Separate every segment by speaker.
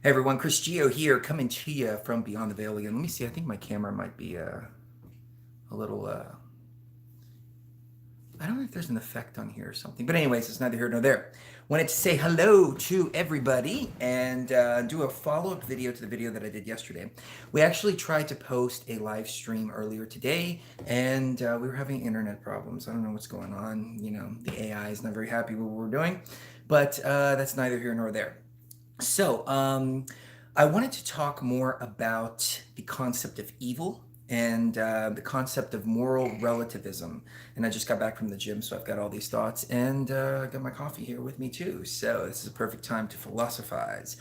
Speaker 1: Hey everyone, Chris Geo here, coming to you from Beyond the Veil again. Let me see, I think my camera might be a little, I don't know if there's an effect on here or something. But anyways, it's neither here nor there. Wanted to say hello to everybody and do a follow-up video to the video that I did yesterday. We actually tried to post a live stream earlier today, and we were having internet problems. I don't know what's going on. You know, the AI is not very happy with what we're doing, but that's neither here nor there. So, I wanted to talk more about the concept of evil and the concept of moral relativism. And I just got back from the gym, so I've got all these thoughts, and I got my coffee here with me too. So this is a perfect time to philosophize.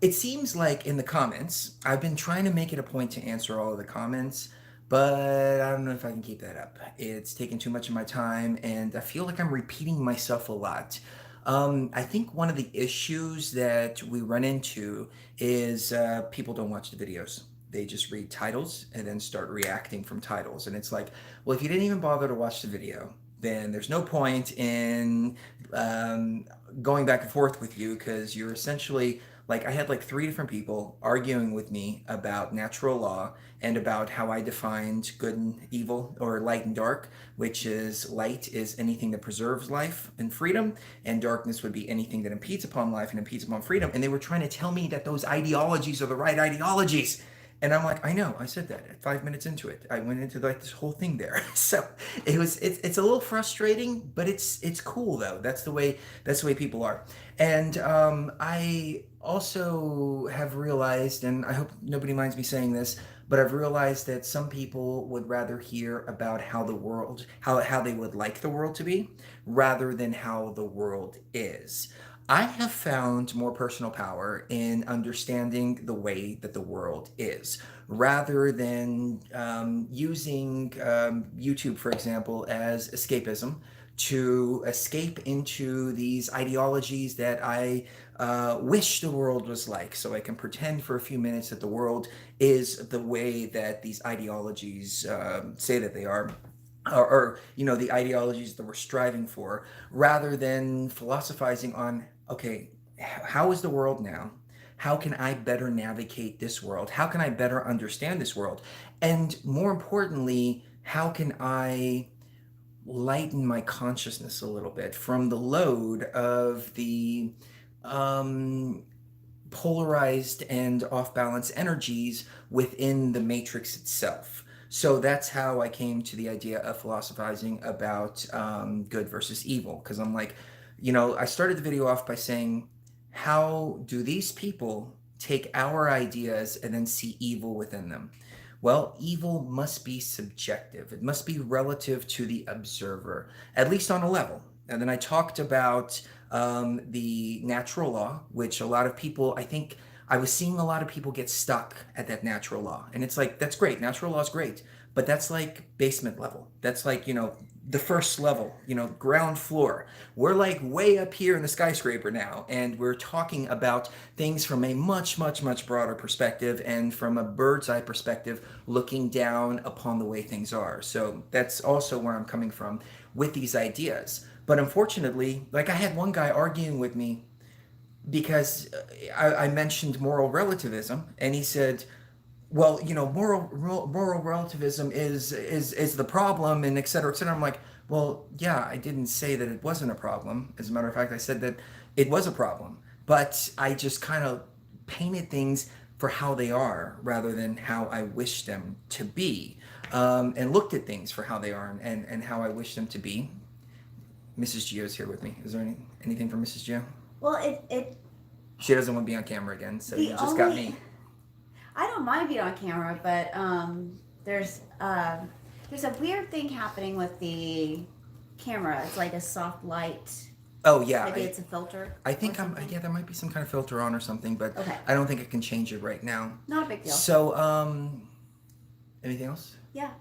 Speaker 1: It seems like in the comments, I've been trying to make it a point to answer all of the comments, but I don't know if I can keep that up. It's taking too much of my time, and I feel like I'm repeating myself a lot. I think one of the issues that we run into is people don't watch the videos. They just read titles and then start reacting from titles. And it's like, well, if you didn't even bother to watch the video, then there's no point in um, going back and forth with you because you're essentially like I had like three different people arguing with me about natural law and about how I defined good and evil or light and dark, which is light is anything that preserves life and freedom, and darkness would be anything that impedes upon life and impedes upon freedom. And they were trying to tell me that those ideologies are the right ideologies. And I'm like, I know, I said that at 5 minutes into it. I went into like this whole thing there. So it's a little frustrating, but it's cool though. That's the way people are. And I also have realized, and I hope nobody minds me saying this, but I've realized that some people would rather hear about how the world, how they would like the world to be, rather than how the world is. I have found more personal power in understanding the way that the world is, rather than using YouTube, for example, as escapism to escape into these ideologies that I wish the world was like, so I can pretend for a few minutes that the world is the way that these ideologies say that they are, or you know the ideologies that we're striving for, rather than philosophizing on, okay, how is the world now, how can I better navigate this world, how can I better understand this world, and more importantly, how can I lighten my consciousness a little bit from the load of the um, polarized and off balance energies within the matrix itself. So that's how I came to the idea of philosophizing about good versus evil. Because I'm like, I started the video off by saying, how do these people take our ideas and then see evil within them? Well, evil must be subjective. It must be relative to the observer, at least on a level. And then I talked about the natural law, which a lot of people, I think, I was seeing a lot of people get stuck at that natural law. And it's like, that's great. Natural law is great. But that's like basement level. That's like, the first level, ground floor. We're like way up here in the skyscraper now. And we're talking about things from a much, much, much broader perspective and from a bird's eye perspective, looking down upon the way things are. So that's also where I'm coming from with these ideas. But unfortunately, like I had one guy arguing with me because I mentioned moral relativism, and he said, "Well, moral relativism is the problem, and et cetera, et cetera." I'm like, "Well, yeah, I didn't say that it wasn't a problem. As a matter of fact, I said that it was a problem, but I just kind of painted things for how they are rather than how I wish them to be, and looked at things for how they are and how I wish them to be." Mrs. Geo's here with me. Is there anything from Mrs. Geo?
Speaker 2: Well, it
Speaker 1: She doesn't want to be on camera again, so
Speaker 2: the
Speaker 1: you just got
Speaker 2: only
Speaker 1: me.
Speaker 2: I don't mind being on camera, but there's a weird thing happening with the camera. It's like a soft light.
Speaker 1: Oh yeah,
Speaker 2: Maybe it's a filter
Speaker 1: I
Speaker 2: or
Speaker 1: think I'm.
Speaker 2: something.
Speaker 1: Yeah, there might be some kind of filter on or something, but
Speaker 2: Okay,
Speaker 1: I don't think I can change it right now.
Speaker 2: not a big deal.
Speaker 1: So, anything else?
Speaker 2: Yeah.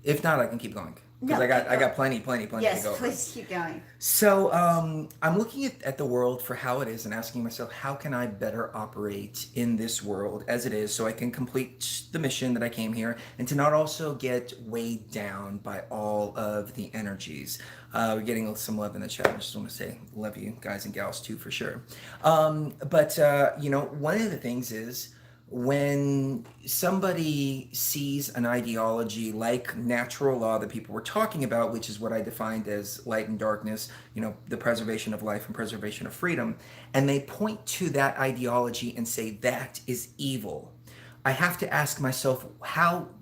Speaker 1: If not, I can keep going. because
Speaker 2: No,
Speaker 1: I
Speaker 2: keep
Speaker 1: got plenty to
Speaker 2: Yes,
Speaker 1: go over.
Speaker 2: please keep going.
Speaker 1: So I'm looking at the world for how it is and asking myself, how can I better operate in this world as it is so I can complete the mission that I came here and to not also get weighed down by all of the energies. We're getting some love in the chat. I just want to say, love you guys and gals too, for sure. One of the things is when somebody sees an ideology like natural law that people were talking about, which is what I defined as light and darkness, the preservation of life and preservation of freedom, and they point to that ideology and say that is evil, I have to ask myself,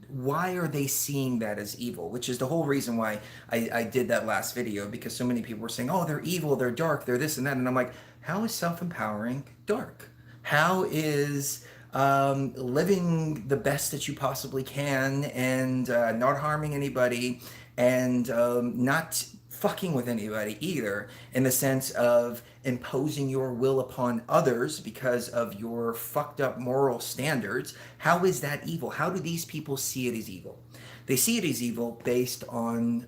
Speaker 1: why are they seeing that as evil? Which is the whole reason why I did that last video, because so many people were saying, oh, they're evil, they're dark, they're this and that. And I'm like, how is self-empowering dark? How is living the best that you possibly can and not harming anybody and not fucking with anybody either, in the sense of imposing your will upon others because of your fucked up moral standards? How is that evil? How do these people see it as evil? They see it as evil based on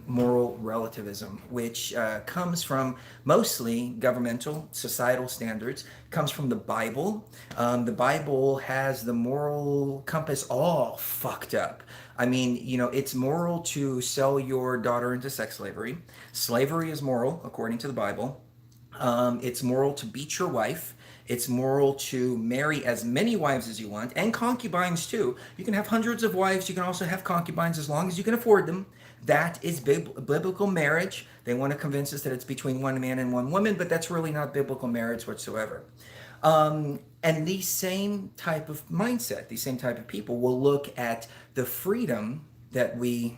Speaker 1: moral relativism, which comes from mostly governmental, societal standards, comes from the Bible. The Bible has the moral compass all fucked up. I mean, it's moral to sell your daughter into sex slavery. Slavery is moral, according to the Bible. It's moral to beat your wife. It's moral to marry as many wives as you want, and concubines too. You can have hundreds of wives. You can also have concubines as long as you can afford them. That is biblical marriage. They want to convince us that it's between one man and one woman, but that's really not biblical marriage whatsoever. And the same type of mindset, these same type of people will look at the freedom that we...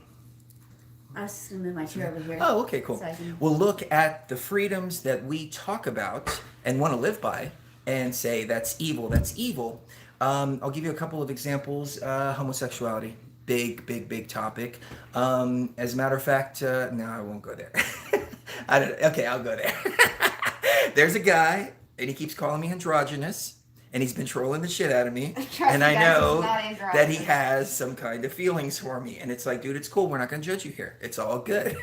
Speaker 2: I was just going to move my chair over here.
Speaker 1: Oh, okay, cool.
Speaker 2: So
Speaker 1: We'll look at the freedoms that we talk about and want to live by and say, that's evil, that's evil. I'll give you a couple of examples. Homosexuality, big topic. As a matter of fact, no, I won't go there. Okay, I'll go there. There's a guy, and he keeps calling me androgynous, and he's been trolling the shit out of me. And I know that he has some kind of feelings for me. And it's like, dude, it's cool. We're not going to judge you here. It's all good.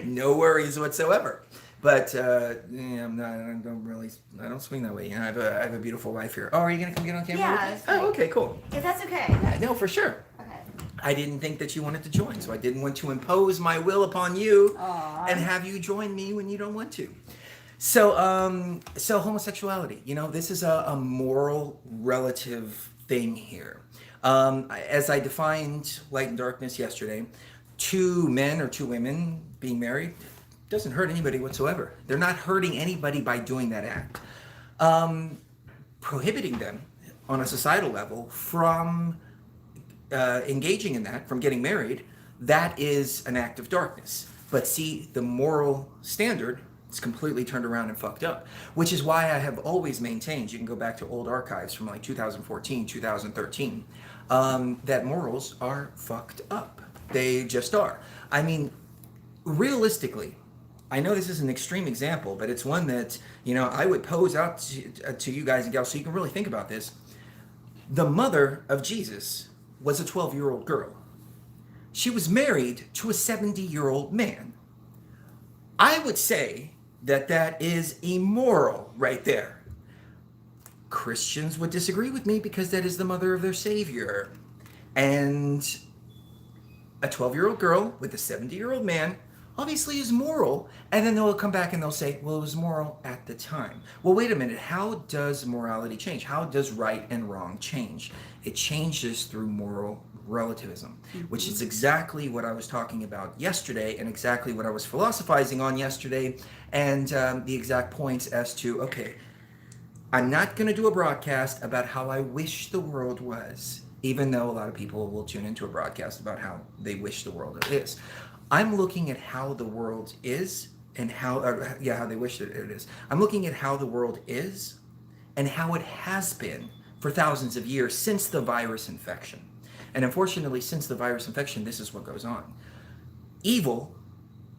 Speaker 1: No worries whatsoever. But yeah, I don't swing that way. I have a beautiful wife here. Oh, are you going to come get on camera?
Speaker 2: Yeah.
Speaker 1: Oh, okay, cool.
Speaker 2: If that's okay.
Speaker 1: Yeah, no, for sure.
Speaker 2: Okay.
Speaker 1: I didn't think that you wanted to join, so I didn't want to impose my will upon you
Speaker 2: Aww.
Speaker 1: and have you join me when you don't want to. So homosexuality, this is a moral relative thing here. As I defined light and darkness yesterday, two men or two women being married doesn't hurt anybody whatsoever. They're not hurting anybody by doing that act. Prohibiting them on a societal level from engaging in that, from getting married, that is an act of darkness. But see, the moral standard, it's completely turned around and fucked up, which is why I have always maintained, you can go back to old archives from like 2014, 2013, that morals are fucked up. They just are. I mean, realistically, I know this is an extreme example, but it's one that, I would pose out to you guys and gals so you can really think about this. The mother of Jesus was a 12-year-old girl. She was married to a 70-year-old man. I would say that is immoral right there. Christians would disagree with me because that is the mother of their Savior. And a 12-year-old girl with a 70-year-old man obviously is moral, and then they'll come back and they'll say, well, it was moral at the time. Well, wait a minute. How does morality change? How does right and wrong change? It changes through moral relativism, which is exactly what I was talking about yesterday and exactly what I was philosophizing on yesterday, and the exact points as to, okay, I'm not going to do a broadcast about how I wish the world was, even though a lot of people will tune into a broadcast about how they wish the world is. I'm looking at how the world is and how they wish that it is. I'm looking at how the world is and how it has been for thousands of years since the virus infection. And unfortunately, since the virus infection, this is what goes on. Evil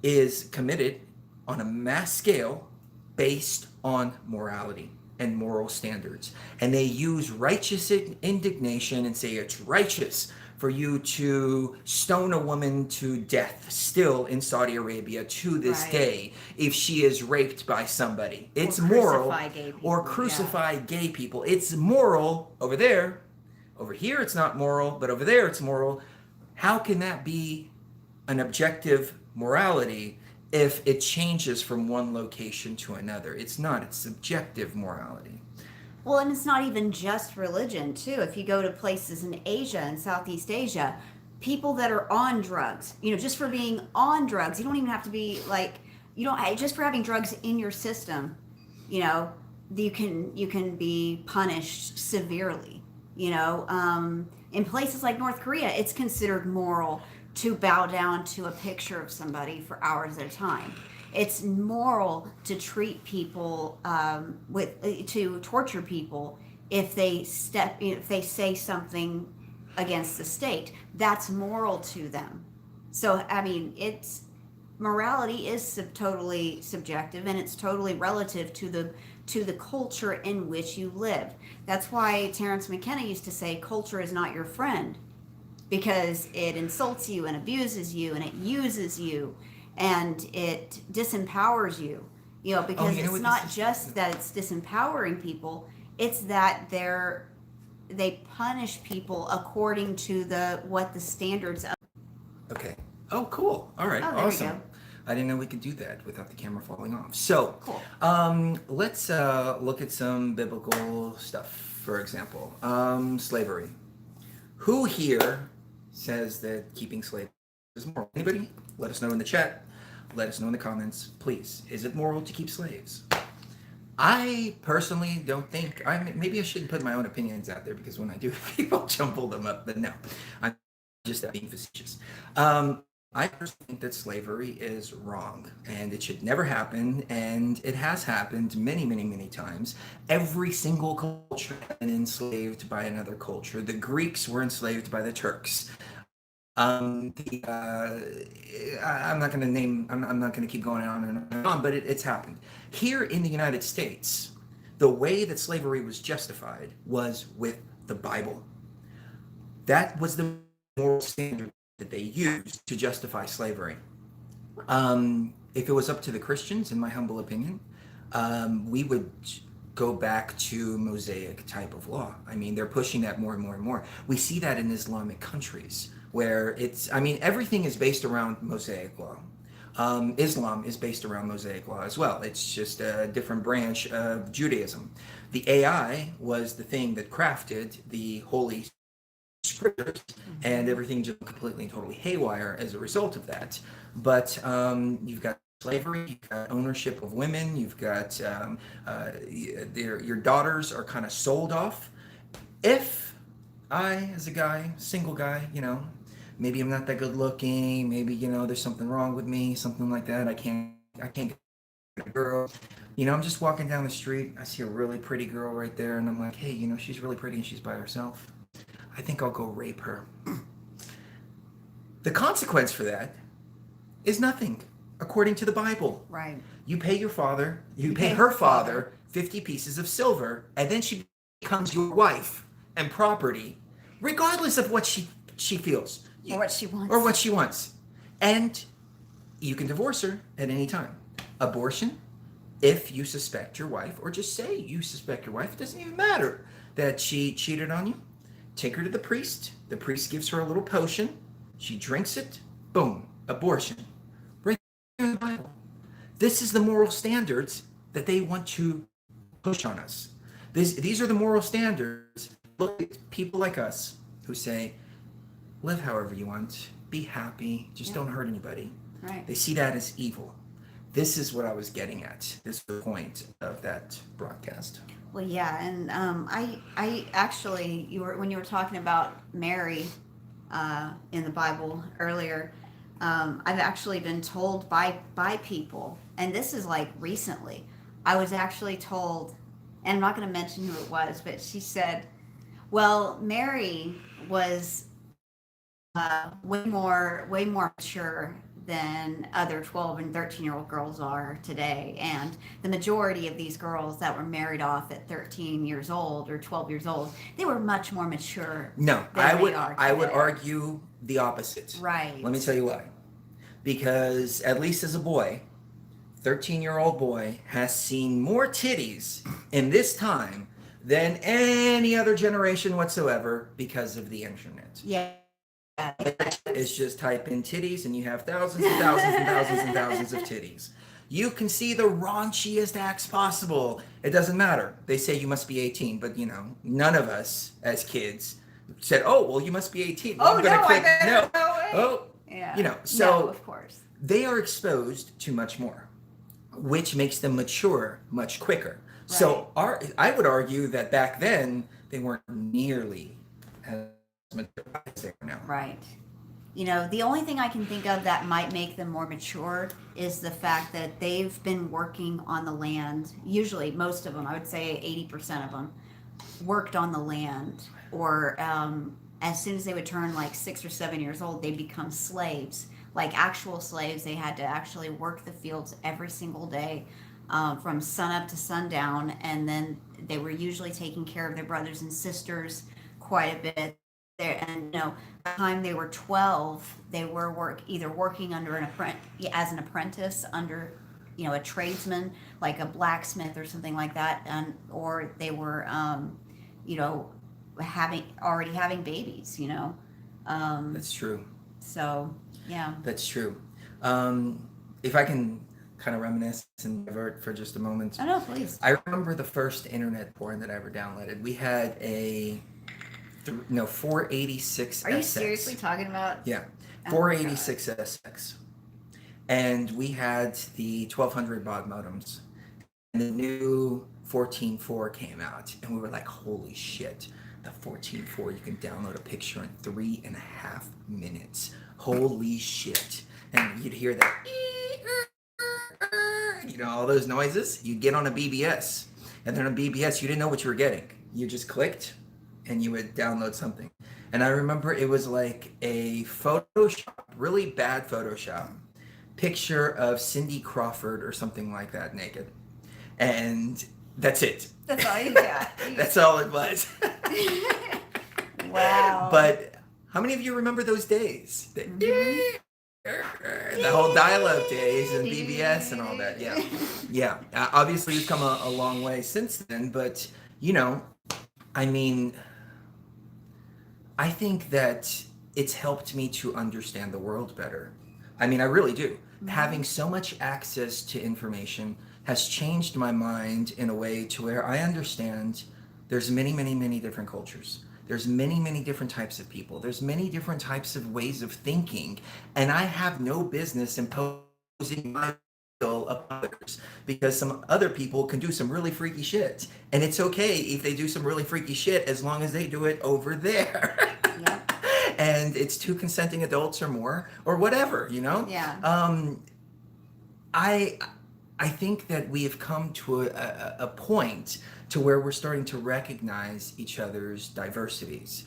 Speaker 1: is committed on a mass scale based on morality and moral standards. And they use righteous indignation and say it's righteous for you to stone a woman to death still in Saudi Arabia to this
Speaker 2: Right.
Speaker 1: day if she is raped by somebody. It's
Speaker 2: Or
Speaker 1: moral.
Speaker 2: crucify gay people.
Speaker 1: Or crucify gay people. It's moral over there. Over here it's not moral, but over there it's moral. How can that be an objective morality if it changes from one location to another? It's not. It's subjective morality.
Speaker 2: Well, and it's not even just religion, too. If you go to places in Asia and Southeast Asia, people that are on drugs, just for being on drugs, you don't even have to be like, just for having drugs in your system, you know, you can be punished severely. In places like North Korea, it's considered moral to bow down to a picture of somebody for hours at a time. It's moral to treat people to torture people if they say something against the state. That's moral to them. So I mean, it's morality is totally subjective, and it's totally relative to the culture in which you live. That's why Terence McKenna used to say, "Culture is not your friend," because it insults you and abuses you and it uses you and it disempowers you. Because it's not just that it's disempowering people, it's that they punish people according to what the standards of.
Speaker 1: Okay. Oh, cool. All right.
Speaker 2: Oh, there we
Speaker 1: Awesome.
Speaker 2: go.
Speaker 1: I didn't know we could do that without the camera falling off. So,
Speaker 2: Cool.
Speaker 1: let's look at some biblical stuff. For example, slavery. Who here says that keeping slaves is moral? Anybody? Let us know in the chat. Let us know in the comments, please. Is it moral to keep slaves? I personally don't think. Maybe I shouldn't put my own opinions out there, because when I do, people jumble them up. But no, I'm just being facetious. I personally think that slavery is wrong and it should never happen, and it has happened many, many, many times. Every single culture has been enslaved by another culture. The Greeks were enslaved by the Turks. I'm not going to name. I'm not going to keep going on and on, but it's happened here in the United States. The way that slavery was justified was with the Bible. That was the moral standard that they used to justify slavery. If it was up to the Christians, in my humble opinion, we would go back to Mosaic type of law. I mean, they're pushing that more and more and more. We see that in Islamic countries where everything is based around Mosaic law. Islam is based around Mosaic law as well. It's just a different branch of Judaism. The AI was the thing that crafted the holy scriptures, and everything just completely and totally haywire as a result of that. But you've got slavery, you've got ownership of women, you've got your daughters are kind of sold off. If I, as a guy, single guy, maybe I'm not that good looking, maybe there's something wrong with me, something like that. I can't get a girl. I'm just walking down the street, I see a really pretty girl right there, and I'm like, hey, she's really pretty and she's by herself. I think I'll go rape her. The consequence for that is nothing, according to the Bible.
Speaker 2: Right.
Speaker 1: You pay her father 50 pieces of silver, and then she becomes your wife and property, regardless of what she feels.
Speaker 2: Or what she wants.
Speaker 1: Or what she wants. And you can divorce her at any time. Abortion, if you suspect your wife, or just say you suspect your wife, it doesn't even matter that she cheated on you. Take her to the priest. The priest gives her a little potion. She drinks it. Boom. Abortion. Right there in the Bible. This is the moral standards that they want to push on us. These are the moral standards. Look at people like us who say, live however you want. Be happy. Just don't hurt anybody.
Speaker 2: Right.
Speaker 1: They see that as evil. This is what I was getting at. This is the point of that broadcast.
Speaker 2: Well, yeah, and I actually, when you were talking about Mary in the Bible earlier, I've actually been told by people, and this is like recently, I was actually told, and I'm not going to mention who it was, but she said, well, Mary was way more mature than other 12 and 13-year-old girls are today. And the majority of these girls that were married off at 13 years old or 12 years old, they were much more mature
Speaker 1: No,
Speaker 2: than they are
Speaker 1: I would
Speaker 2: today.
Speaker 1: argue the opposite.
Speaker 2: Right.
Speaker 1: Let me tell you why. Because at least as a boy, 13-year-old boy has seen more titties in this time than any other generation whatsoever because of the internet.
Speaker 2: Yeah.
Speaker 1: It's just type in titties and you have thousands and thousands and thousands and thousands of titties. You can see the raunchiest acts possible. It doesn't matter. They say you must be 18, but you know, none of us as kids said, "Oh, well, you must be 18." Well,
Speaker 2: Oh,
Speaker 1: I'm gonna
Speaker 2: no,
Speaker 1: click
Speaker 2: I better
Speaker 1: no.
Speaker 2: know it.
Speaker 1: Oh,
Speaker 2: Yeah.
Speaker 1: you know,
Speaker 2: No,
Speaker 1: so
Speaker 2: of course.
Speaker 1: they are exposed to much more, which makes them mature much quicker. So I would argue that back then they weren't nearly as mature as they are now.
Speaker 2: Right. You know, the only thing I can think of that might make them more mature is the fact that they've been working on the land. Usually, most of them, I would say 80% of them, worked on the land. Or as soon as they would turn like 6 or 7 years old, they'd become slaves. Like actual slaves, they had to actually work the fields every single day from sunup to sundown. And then they were usually taking care of their brothers and sisters quite a bit there. And you know, by the time they were 12, they were either working under as an apprentice under, you know, a tradesman like a blacksmith or something like that, and or they were you know, already having babies, you know.
Speaker 1: That's true.
Speaker 2: So yeah.
Speaker 1: That's true. If I can kind of reminisce and divert for just a moment,
Speaker 2: Oh no, please.
Speaker 1: I remember the first internet porn that I ever downloaded. We had a 486.
Speaker 2: Are you seriously talking about?
Speaker 1: Yeah,
Speaker 2: Oh,
Speaker 1: 486 SX, and we had the 1200 baud modems, and the new 14.4 came out, and we were like, "Holy shit!" The 14.4, you can download a picture in 3.5 minutes. Holy shit! And you'd hear that, you know, all those noises. You'd get on a BBS, and then on BBS, you didn't know what you were getting. You just clicked, and you would download something. And I remember it was like a Photoshop, really bad Photoshop, picture of Cindy Crawford or something like that naked. And that's it.
Speaker 2: That's all you got.
Speaker 1: That's all it was.
Speaker 2: Wow.
Speaker 1: But how many of you remember those days? The whole dial-up days and BBS and all that. Yeah. Yeah. Obviously, we've come a long way since then. But, you know, I mean, I think that it's helped me to understand the world better. I mean, I really do. Mm-hmm. Having so much access to information has changed my mind in a way to where I understand there's many, many, many different cultures. There's many, many different types of people. There's many different types of ways of thinking. And I have no business imposing my will upon others, because some other people can do some really freaky shit. And it's okay if they do some really freaky shit as long as they do it over there.
Speaker 2: Yep.
Speaker 1: And it's two consenting adults or more or whatever, you know?
Speaker 2: Yeah.
Speaker 1: I think that we have come to a point to where we're starting to recognize each other's diversities.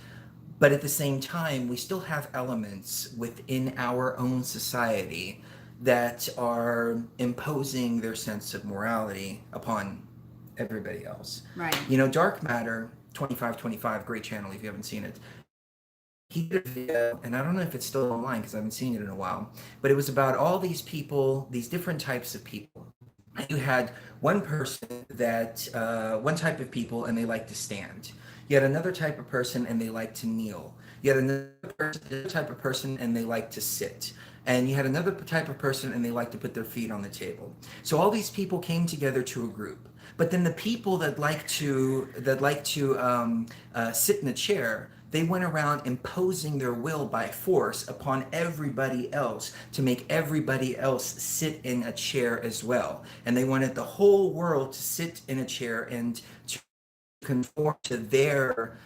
Speaker 1: But at the same time, we still have elements within our own society that are imposing their sense of morality upon everybody else.
Speaker 2: Right.
Speaker 1: You know, Dark Matter 2525, great channel if you haven't seen it. He did a video, and I don't know if it's still online because I haven't seen it in a while, but it was about all these people, these different types of people. You had one person that, one type of people, and they like to stand. You had another type of person, and they like to kneel. You had another type of person, and they like to sit. And you had another type of person, and they like to put their feet on the table. So all these people came together to a group. But then the people that like to sit in a chair, they went around imposing their will by force upon everybody else to make everybody else sit in a chair as well. And they wanted the whole world to sit in a chair and to conform to their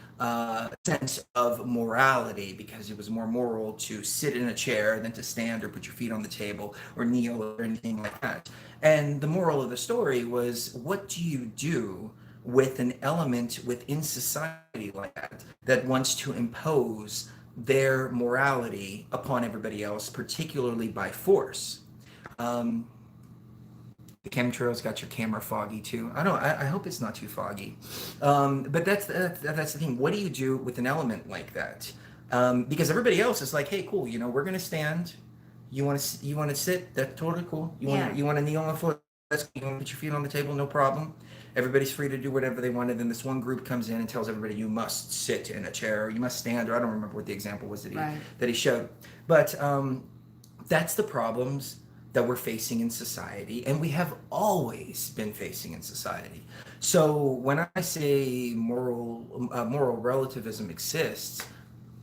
Speaker 1: sense of morality, because it was more moral to sit in a chair than to stand or put your feet on the table or kneel or anything like that. And the moral of the story was, what do you do with an element within society like that wants to impose their morality upon everybody else, particularly by force. Um, the chemtrails got your camera foggy too. I don't. I hope it's not too foggy. But that's the thing. What do you do with an element like that? Because everybody else is like, hey, cool. You know, we're gonna stand. You want to sit? That's totally cool. You want
Speaker 2: Yeah.
Speaker 1: to you want to kneel on the floor? That's cool. You want to put your feet on the table? No problem. Everybody's free to do whatever they want. And then this one group comes in and tells everybody you must sit in a chair, or you must stand, or I don't remember what the example was
Speaker 2: Right.
Speaker 1: that he showed. But that's the problems that we're facing in society, and we have always been facing in society. So when I say moral relativism exists,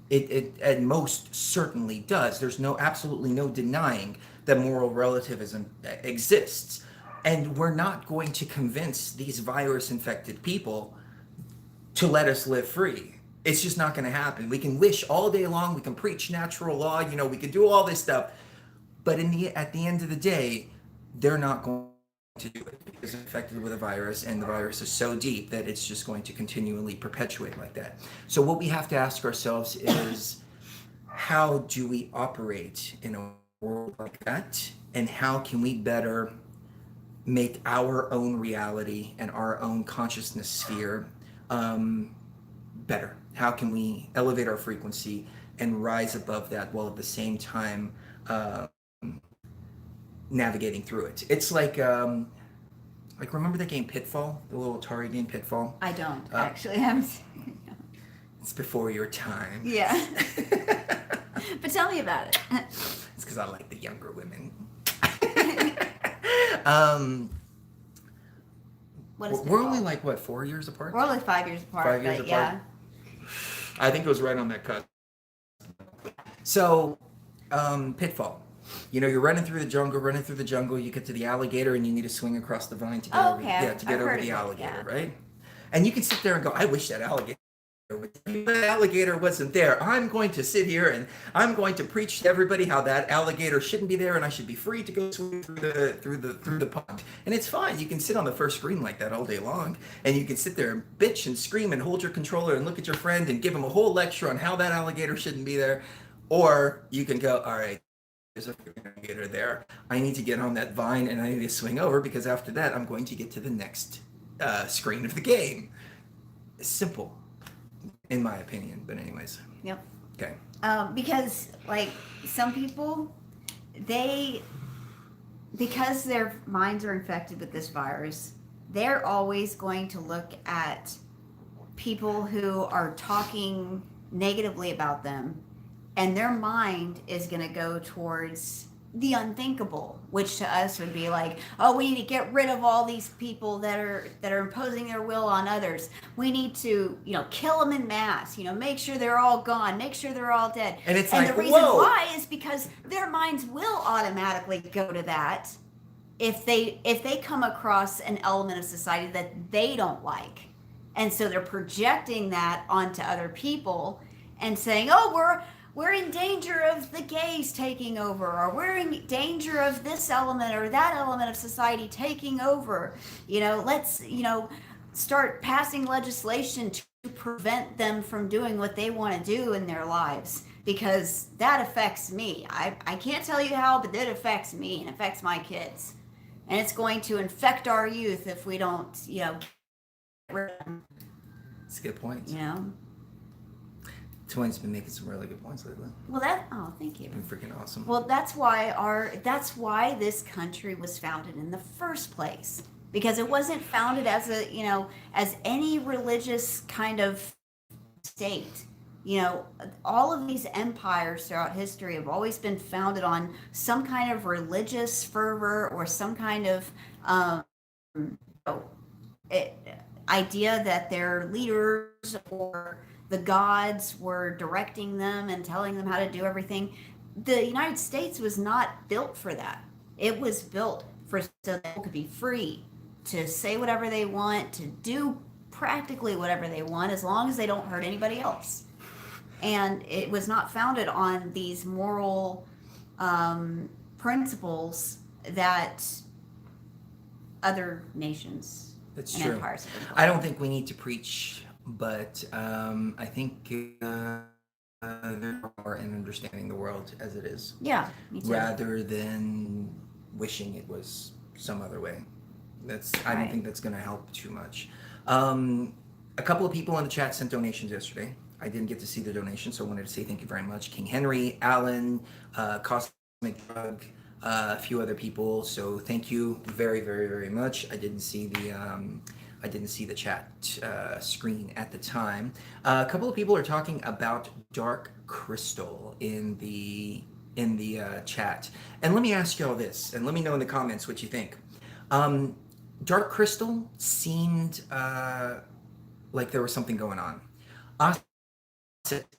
Speaker 1: it at most certainly does. There's no absolutely no denying that moral relativism exists, and we're not going to convince these virus infected people to let us live free. It's just not going to happen. We can wish all day long, we can preach natural law, you know, we can do all this stuff, but at the end of the day, they're not going to do it because they're infected with a virus, and the virus is so deep that it's just going to continually perpetuate like that. So what we have to ask ourselves is, how do we operate in a world like that, and how can we better make our own reality and our own consciousness sphere better? How can we elevate our frequency and rise above that while at the same time navigating through it? It's like remember the game Pitfall, the little Atari game Pitfall?
Speaker 2: I don't actually. I'm.
Speaker 1: It's before your time.
Speaker 2: Yeah. But tell me about it.
Speaker 1: It's because I like the younger women. um,
Speaker 2: What is
Speaker 1: we're
Speaker 2: Pitfall?
Speaker 1: only like what, 4 years apart?
Speaker 2: We're only 5 years apart.
Speaker 1: 5 years
Speaker 2: but
Speaker 1: apart.
Speaker 2: Yeah.
Speaker 1: I think it was right on that cusp. So, Pitfall. You know, you're running through the jungle. You get to the alligator, and you need to swing across the vine to get
Speaker 2: Oh,
Speaker 1: over.
Speaker 2: okay.
Speaker 1: Yeah, to get
Speaker 2: I've
Speaker 1: over
Speaker 2: heard
Speaker 1: the
Speaker 2: of it,
Speaker 1: alligator,
Speaker 2: yeah.
Speaker 1: right? And you can sit there and go, "I wish that alligator." The alligator wasn't there. I'm going to sit here and I'm going to preach to everybody how that alligator shouldn't be there, and I should be free to go swim through the pond. And it's fine. You can sit on the first screen like that all day long, and you can sit there and bitch and scream and hold your controller and look at your friend and give him a whole lecture on how that alligator shouldn't be there. Or you can go, all right, there's a alligator there. I need to get on that vine and I need to swing over, because after that I'm going to get to the next screen of the game. It's simple, in my opinion. But anyways,
Speaker 2: Yep.
Speaker 1: okay.
Speaker 2: Because like some people, because their minds are infected with this virus, they're always going to look at people who are talking negatively about them, and their mind is going to go towards the unthinkable, which to us would be like, oh, we need to get rid of all these people that are imposing their will on others. We need to, kill them in mass. Make sure they're all gone. Make sure they're all dead.
Speaker 1: And it's
Speaker 2: and
Speaker 1: like,
Speaker 2: the reason
Speaker 1: whoa.
Speaker 2: why is because their minds will automatically go to that if they come across an element of society that they don't like, and so they're projecting that onto other people and saying, oh, we're in danger of the gays taking over, or we're in danger of this element or that element of society taking over. Let's start passing legislation to prevent them from doing what they want to do in their lives, because that affects me. I can't tell you how, but it affects me and affects my kids, and it's going to infect our youth if we don't get rid of them.
Speaker 1: That's a good point. Twins been making some really good points lately.
Speaker 2: Well, thank you.
Speaker 1: Been freaking awesome.
Speaker 2: Well, that's why this country was founded in the first place, because it wasn't founded as as any religious kind of state. All of these empires throughout history have always been founded on some kind of religious fervor, or some kind of idea that their leaders or the gods were directing them and telling them how to do everything. The United States was not built for that. It was built so that people could be free to say whatever they want, to do practically whatever they want, as long as they don't hurt anybody else. And it was not founded on these moral principles that other nations
Speaker 1: That's
Speaker 2: and
Speaker 1: true.
Speaker 2: empires have been
Speaker 1: I don't think we need to preach, but I think there's more in understanding the world as it is,
Speaker 2: Yeah, me too.
Speaker 1: rather than wishing it was some other way. I don't
Speaker 2: Right.
Speaker 1: think that's going to help too much. Um, a couple of people in the chat sent donations yesterday. I didn't get to see the donation, so I wanted to say thank you very much. King Henry, Alan, Cosmic Drug, a few other people. So thank you very, very, very much. I didn't see the chat screen at the time. A couple of people are talking about Dark Crystal in the chat, and let me ask y'all this, and let me know in the comments what you think. Um, Dark Crystal seemed like there was something going on.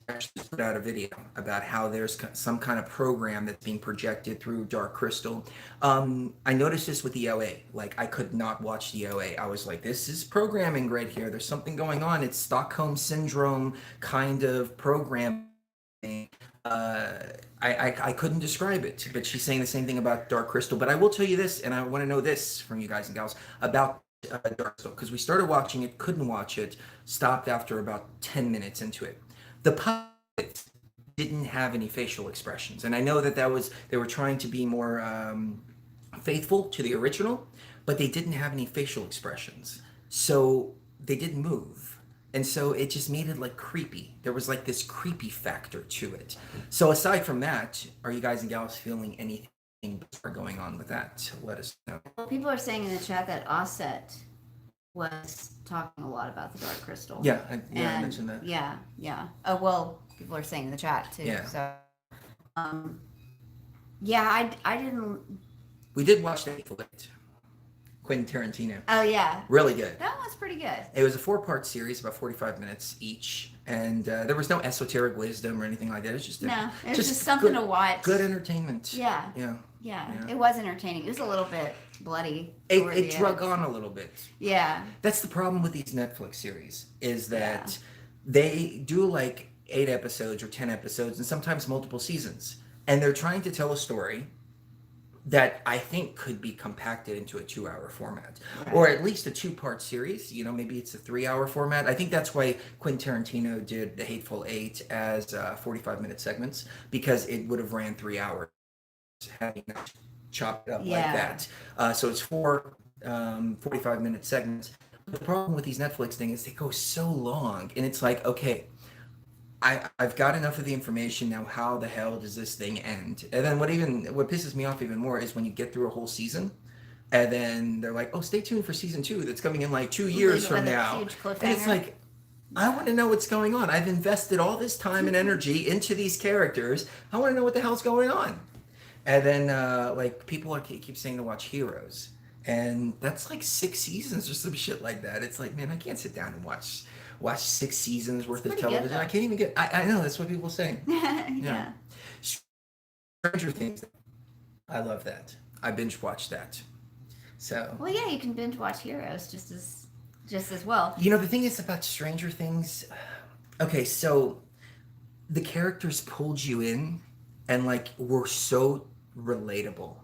Speaker 1: Actually put out a video about how there's some kind of program that's being projected through Dark Crystal. I noticed this with the OA. Like, I could not watch the OA. I was like, this is programming right here. There's something going on. It's Stockholm Syndrome kind of programming. I couldn't describe it, but she's saying the same thing about Dark Crystal. But I will tell you this, and I want to know this from you guys and gals about Dark Crystal, because we started watching it, couldn't watch it, stopped after about 10 minutes into it. The puppet didn't have any facial expressions, and I know that was they were trying to be more faithful to the original, but they didn't have any facial expressions, so they didn't move, and so it just made it like creepy. There was like this creepy factor to it. So aside from that, are you guys and gals feeling anything going on with that? Let us know.
Speaker 2: Well, people are saying in the chat that Osset was talking a lot about the Dark Crystal.
Speaker 1: Yeah, I mentioned that.
Speaker 2: Yeah. Oh, well, people are saying in the chat too.
Speaker 1: Yeah.
Speaker 2: So, yeah, I didn't.
Speaker 1: We did watch that late. Quentin Tarantino.
Speaker 2: Oh yeah,
Speaker 1: Really good.
Speaker 2: that one's pretty good.
Speaker 1: It was a 4-part series, about 45 minutes each, and there was no esoteric wisdom or anything like that. It was just
Speaker 2: It was just something to watch.
Speaker 1: Good entertainment.
Speaker 2: Yeah.
Speaker 1: Yeah.
Speaker 2: It was entertaining. It was a little bit bloody.
Speaker 1: It drug on a little bit.
Speaker 2: Yeah.
Speaker 1: That's the problem with these Netflix series, is that they do like 8 episodes or 10 episodes and sometimes multiple seasons, and they're trying to tell a story that I think could be compacted into a 2-hour format, or at least a 2-part series. Maybe it's a 3-hour format. I think that's why Quentin Tarantino did The Hateful Eight as 45-minute segments, because it would have ran 3 hours had he not chopped it up like that. So it's 4 45-minute segments. But the problem with these Netflix things is they go so long, and it's like, okay, I've got enough of the information now. How the hell does this thing end? And then what pisses me off even more is when you get through a whole season, and then they're like, "Oh, stay tuned for season 2. That's coming in like 2 years from now." And it's like, I want to know what's going on. I've invested all this time and energy into these characters. I want to know what the hell's going on. And then like people keep saying to watch Heroes, and that's like 6 seasons or some shit like that. It's like, man, I can't sit down and watch 6 seasons worth of television. I can't even get. I know that's what people say.
Speaker 2: Yeah.
Speaker 1: Stranger Things. I love that. I binge watched that. So.
Speaker 2: Well, yeah, you can binge watch Heroes just as well.
Speaker 1: The thing is about Stranger Things. Okay, so the characters pulled you in, and like were so relatable.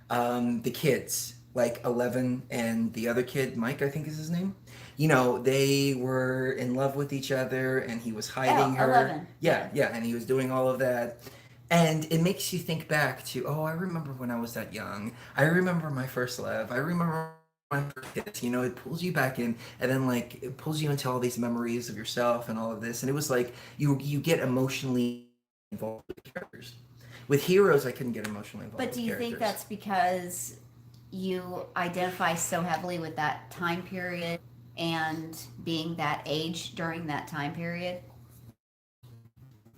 Speaker 1: The kids, like 11 and the other kid, Mike, I think is his name. They were in love with each other, and he was hiding her.
Speaker 2: 11.
Speaker 1: Yeah, and he was doing all of that. And it makes you think back to, I remember when I was that young. I remember my first love. I remember my first kiss. It pulls you back in, and then like it pulls you into all these memories of yourself and all of this. And it was like you get emotionally involved with the characters. With Heroes, I couldn't get emotionally involved.
Speaker 2: But do you think that's because you identify so heavily with that time period and being that age during that time period?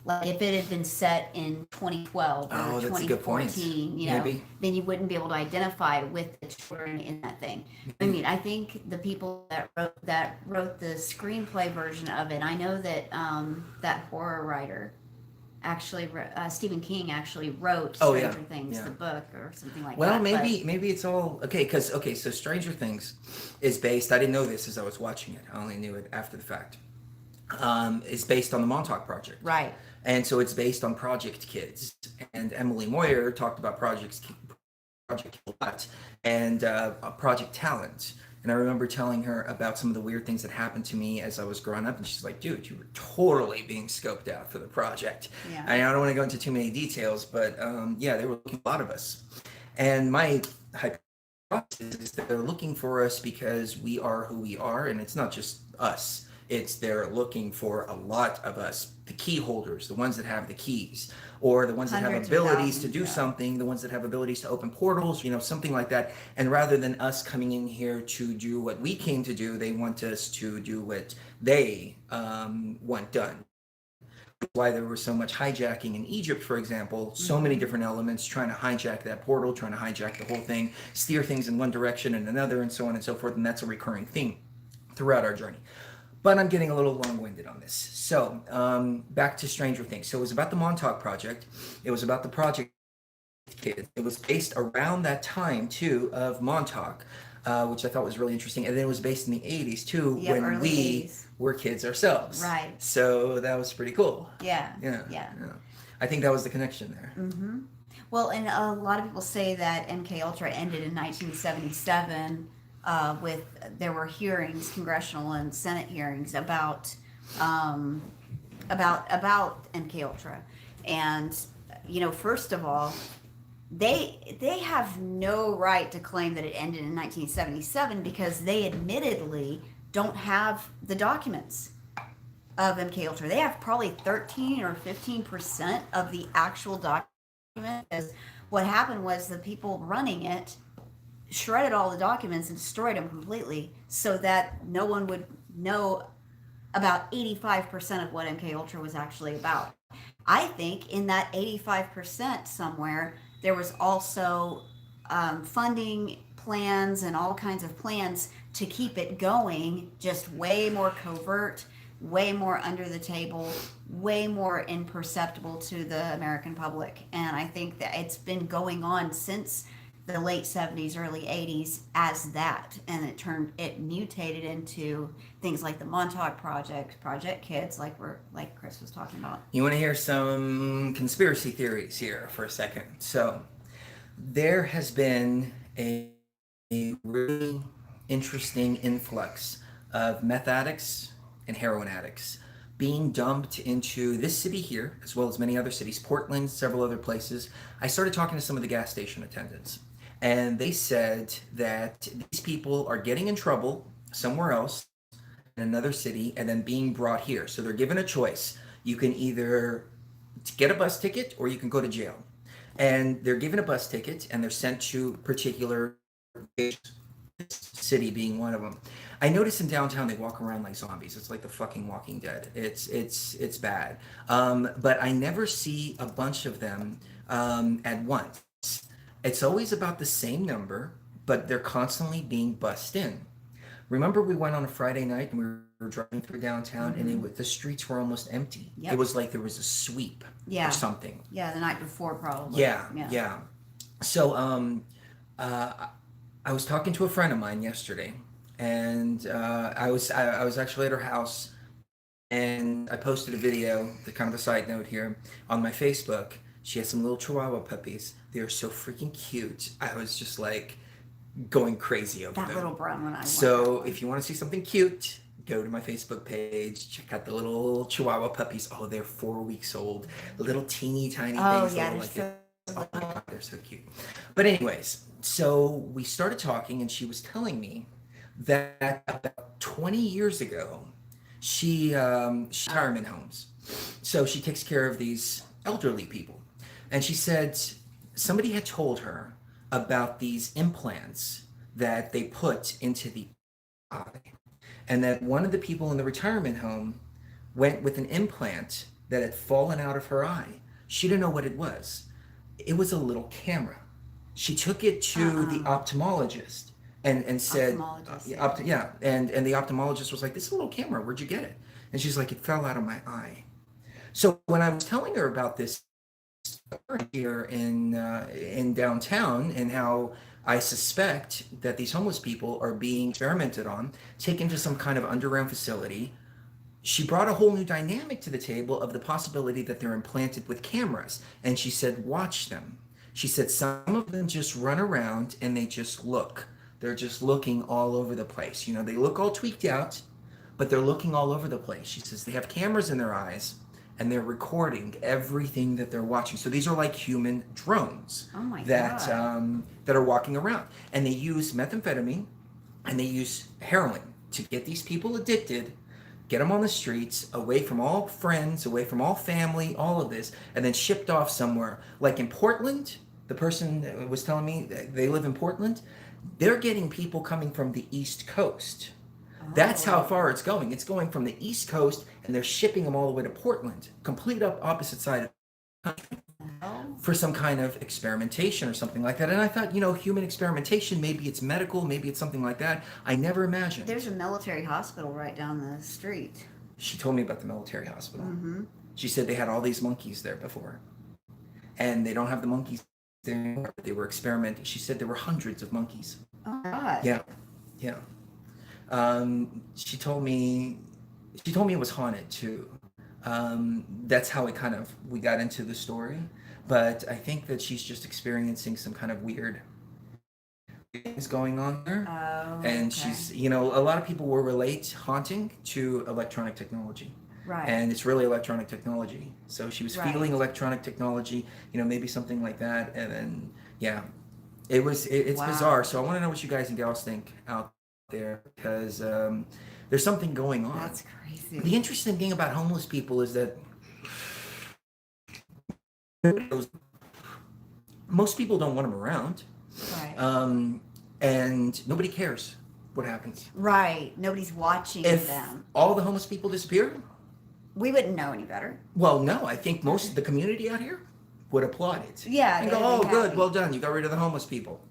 Speaker 2: Like if it had been set in 2012 or 2014, then you wouldn't be able to identify with the children in that thing. I mean, I think the people that wrote the screenplay version of it, I know that that horror writer actually Stephen King actually wrote Stranger Things, the book or something like that.
Speaker 1: Well, maybe it's all okay, so Stranger Things is based, I didn't know this as I was watching it, I only knew it after the fact. It's based on the Montauk Project.
Speaker 2: Right.
Speaker 1: And so it's based on Project Kids. And Emily Moyer talked about Project a lot, and Project Talent. And I remember telling her about some of the weird things that happened to me as I was growing up, and she's like, "Dude, you were totally being scoped out for the project."
Speaker 2: Yeah.
Speaker 1: I don't want to go into too many details, but yeah, they were looking for a lot of us. And my hypothesis is that they're looking for us because we are who we are, and it's not just us. It's they're looking for a lot of us, the key holders, the ones that have the keys, or the ones that have
Speaker 2: Hundreds of
Speaker 1: abilities to
Speaker 2: thousands,
Speaker 1: do
Speaker 2: yeah.
Speaker 1: something, the ones that have abilities to open portals, something like that. And rather than us coming in here to do what we came to do, they want us to do what they want done. Why there was so much hijacking in Egypt, for example, so many different elements trying to hijack that portal, trying to hijack the whole thing, steer things in one direction and another, and so on and so forth. And that's a recurring theme throughout our journey. But I'm getting a little long-winded on this. So back to Stranger Things. So it was about the Montauk Project. It was about the Project Kids. It was based around that time, too, of Montauk, which I thought was really interesting. And then it was based in the 80s, too,
Speaker 2: Yep,
Speaker 1: when
Speaker 2: early
Speaker 1: we
Speaker 2: 80s.
Speaker 1: were kids ourselves.
Speaker 2: Right.
Speaker 1: So that was pretty cool.
Speaker 2: Yeah.
Speaker 1: Yeah.
Speaker 2: Yeah.
Speaker 1: I think that was the connection there.
Speaker 2: Mm-hmm. Well, and a lot of people say that MK Ultra ended in 1977 with there were hearings, congressional and Senate hearings about MK Ultra, and first of all, they have no right to claim that it ended in 1977 because they admittedly don't have the documents of MK Ultra. They have probably 13 or 15% of the actual document. Because what happened was the people running it shredded all the documents and destroyed them completely, so that no one would know about 85% of what MK Ultra was actually about. I think in that 85% somewhere there was also funding plans and all kinds of plans to keep it going, just way more covert, way more under the table, way more imperceptible to the American public. And I think that it's been going on since the late 70s, early 80s as that. And it mutated into things like the Montauk Project, Project Kids, like Chris was talking about.
Speaker 1: You want to hear some conspiracy theories here for a second? So there has been a really interesting influx of meth addicts and heroin addicts being dumped into this city here, as well as many other cities, Portland, several other places. I started talking to some of the gas station attendants, and they said that these people are getting in trouble somewhere else in another city and then being brought here. So they're given a choice. You can either get a bus ticket or you can go to jail. And they're given a bus ticket and they're sent to particular city being one of them. I notice in downtown they walk around like zombies. It's like the fucking Walking Dead. It's bad. But I never see a bunch of them at once. It's always about the same number, but they're constantly being bussed in. Remember we went on a Friday night and we were driving through downtown and the streets were almost empty.
Speaker 2: Yep.
Speaker 1: It was like there was a sweep or something.
Speaker 2: Yeah, the night before probably.
Speaker 1: Yeah. So I was talking to a friend of mine yesterday, and I was actually at her house, and I posted a video, the kind of a side note here, on my Facebook. She has some little Chihuahua puppies. They are so freaking cute. I was just like going crazy over them.
Speaker 2: That little brown one.
Speaker 1: So if you want to see something cute, go to my Facebook page, check out the little Chihuahua puppies. Oh, they're 4 weeks old, little teeny tiny things.
Speaker 2: Yeah,
Speaker 1: like oh my God, they're so cute. But anyways, so we started talking, and she was telling me that about 20 years ago, she retirement homes. So she takes care of these elderly people. And she said somebody had told her about these implants that they put into the eye. And that one of the people in the retirement home went with an implant that had fallen out of her eye. She didn't know what it was. It was a little camera. She took it to the ophthalmologist and said, and the ophthalmologist was like, "This is a little camera. Where'd you get it?" And she's like, "It fell out of my eye." So when I was telling her about this here in downtown and how I suspect that these homeless people are being experimented on, taken to some kind of underground facility, she brought a whole new dynamic to the table of the possibility that they're implanted with cameras. And she said, watch them. She said some of them just run around and they just look They're just looking all over the place. They look all tweaked out, but they're looking all over the place. She says they have cameras in their eyes and they're recording everything that they're watching. So these are like human drones
Speaker 2: Oh my
Speaker 1: that
Speaker 2: God.
Speaker 1: that are walking around, and they use methamphetamine and they use heroin to get these people addicted, get them on the streets, away from all friends, away from all family, all of this, and then shipped off somewhere. Like in Portland, the person was telling me they live in Portland. They're getting people coming from the East Coast. That's how
Speaker 2: Oh.
Speaker 1: far it's going. It's going from the East Coast, and they're shipping them all the way to Portland, complete opposite side of the country,
Speaker 2: Oh.
Speaker 1: for some kind of experimentation or something like that. And I thought, human experimentation, maybe it's medical, maybe it's something like that. I never imagined.
Speaker 2: There's a military hospital right down the street.
Speaker 1: She told me about the military hospital.
Speaker 2: Mm-hmm.
Speaker 1: She said they had all these monkeys there before, and they don't have the monkeys there anymore. But they were experimenting. She said there were hundreds of monkeys.
Speaker 2: Oh my God.
Speaker 1: Yeah, yeah. She told me it was haunted too. That's how we got into the story. But I think that she's just experiencing some kind of weird things going on there.
Speaker 2: Oh.
Speaker 1: And
Speaker 2: Okay.
Speaker 1: she's, a lot of people will relate haunting to electronic technology.
Speaker 2: Right.
Speaker 1: And it's really electronic technology. So she was
Speaker 2: Right.
Speaker 1: feeling electronic technology, maybe something like that. And then, yeah, it's
Speaker 2: Wow.
Speaker 1: bizarre. So I want to know what you guys and gals think out there, because there's something going on.
Speaker 2: That's crazy.
Speaker 1: The interesting thing about homeless people is that most people don't want them around,
Speaker 2: Right.
Speaker 1: and nobody cares what happens.
Speaker 2: Right. Nobody's watching
Speaker 1: If
Speaker 2: them.
Speaker 1: all the homeless people disappeared,
Speaker 2: We wouldn't know any better.
Speaker 1: well, no, I think most of the community out here would applaud it.
Speaker 2: Yeah.
Speaker 1: And
Speaker 2: they'd
Speaker 1: go,
Speaker 2: be
Speaker 1: oh, good,
Speaker 2: happy.
Speaker 1: well done, you got rid of the homeless people.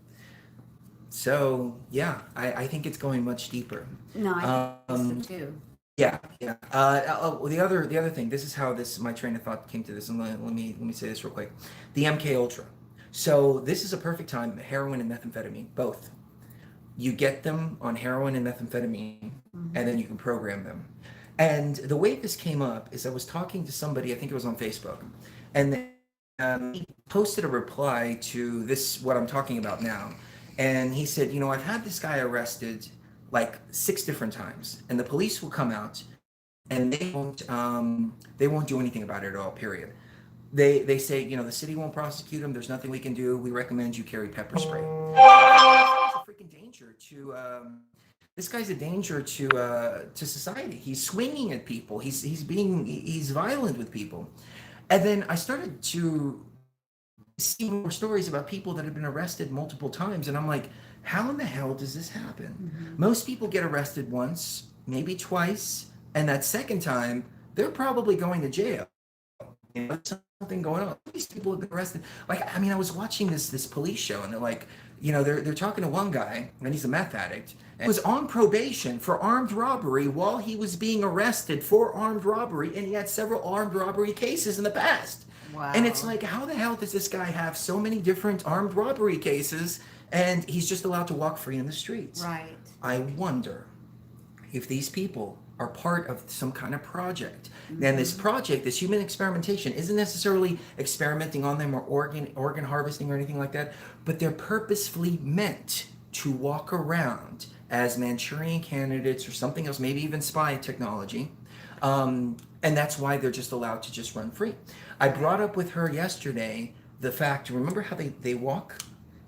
Speaker 1: So, yeah, I think it's going much deeper.
Speaker 2: No, I think so too.
Speaker 1: Yeah, yeah. The other thing. This is how my train of thought came to this, and let me say this real quick. The MK Ultra. So this is a perfect time. Heroin and methamphetamine, both. You get them on heroin and methamphetamine, and then you can program them. And the way this came up is I was talking to somebody. I think it was on Facebook, and he posted a reply to this what I'm talking about now, and he said, I've had this guy arrested like 6 different times, and the police will come out and they won't do anything about it at all, period. They say, the city won't prosecute him, there's nothing we can do, we recommend you carry pepper spray. This guy's a danger to society. He's swinging at people, he's violent with people. And then I started to see more stories about people that have been arrested multiple times, and I'm like, how in the hell does this happen? Most people get arrested once, maybe twice, and that second time, they're probably going to jail. There's something going on. These people have been arrested. I was watching this police show, and they're like, they're talking to one guy, and he's a meth addict, and he was on probation for armed robbery while he was being arrested for armed robbery, and he had several armed robbery cases in the past.
Speaker 2: Wow.
Speaker 1: And it's like, how the hell does this guy have so many different armed robbery cases, and he's just allowed to walk free in the streets?
Speaker 2: Right.
Speaker 1: I wonder if these people are part of some kind of project. And this project, this human experimentation, isn't necessarily experimenting on them or organ harvesting or anything like that, but they're purposefully meant to walk around as Manchurian candidates or something else, maybe even spy technology. And that's why they're just allowed to just run free. I brought up with her yesterday the fact, remember how they walk?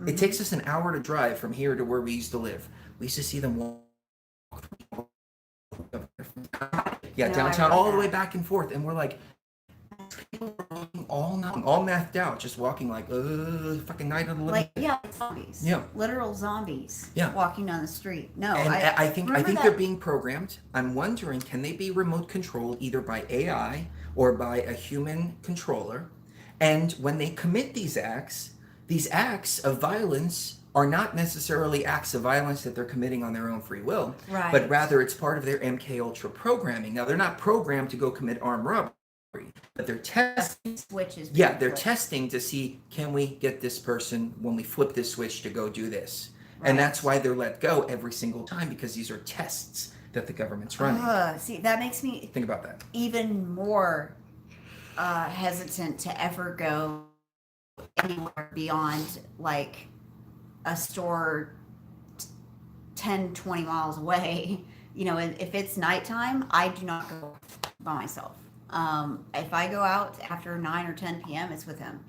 Speaker 1: It takes us an hour to drive from here to where we used to live. We used to see them walk. Yeah,
Speaker 2: No, I
Speaker 1: downtown,
Speaker 2: read
Speaker 1: all the
Speaker 2: that.
Speaker 1: way back and forth. And we're like, people are walking all night, all mathed out, just walking like, fucking night of the living.
Speaker 2: Like, yeah, zombies.
Speaker 1: Yeah.
Speaker 2: Literal zombies.
Speaker 1: Yeah.
Speaker 2: Walking down the street. No,
Speaker 1: And I think
Speaker 2: remember
Speaker 1: they're
Speaker 2: that-
Speaker 1: being programmed. I'm wondering, can they be remote controlled either by AI or by a human controller? And when they commit these acts of violence are not necessarily acts of violence that they're committing on their own free will,
Speaker 2: Right.
Speaker 1: but rather it's part of their MK Ultra programming. Now, they're not programmed to go commit armed robbery, but they're testing.
Speaker 2: switches.
Speaker 1: Yeah,
Speaker 2: being
Speaker 1: they're
Speaker 2: flipped.
Speaker 1: testing to see, can we get this person when we flip this switch to go do this?
Speaker 2: Right.
Speaker 1: And that's why they're let go every single time, because these are tests that the government's running.
Speaker 2: See, that makes me
Speaker 1: Think about that.
Speaker 2: even more hesitant to ever go anywhere beyond like a store 10, 20 miles away. You know, and if it's nighttime, I do not go by myself. If I go out after 9 or 10 p.m., it's with him.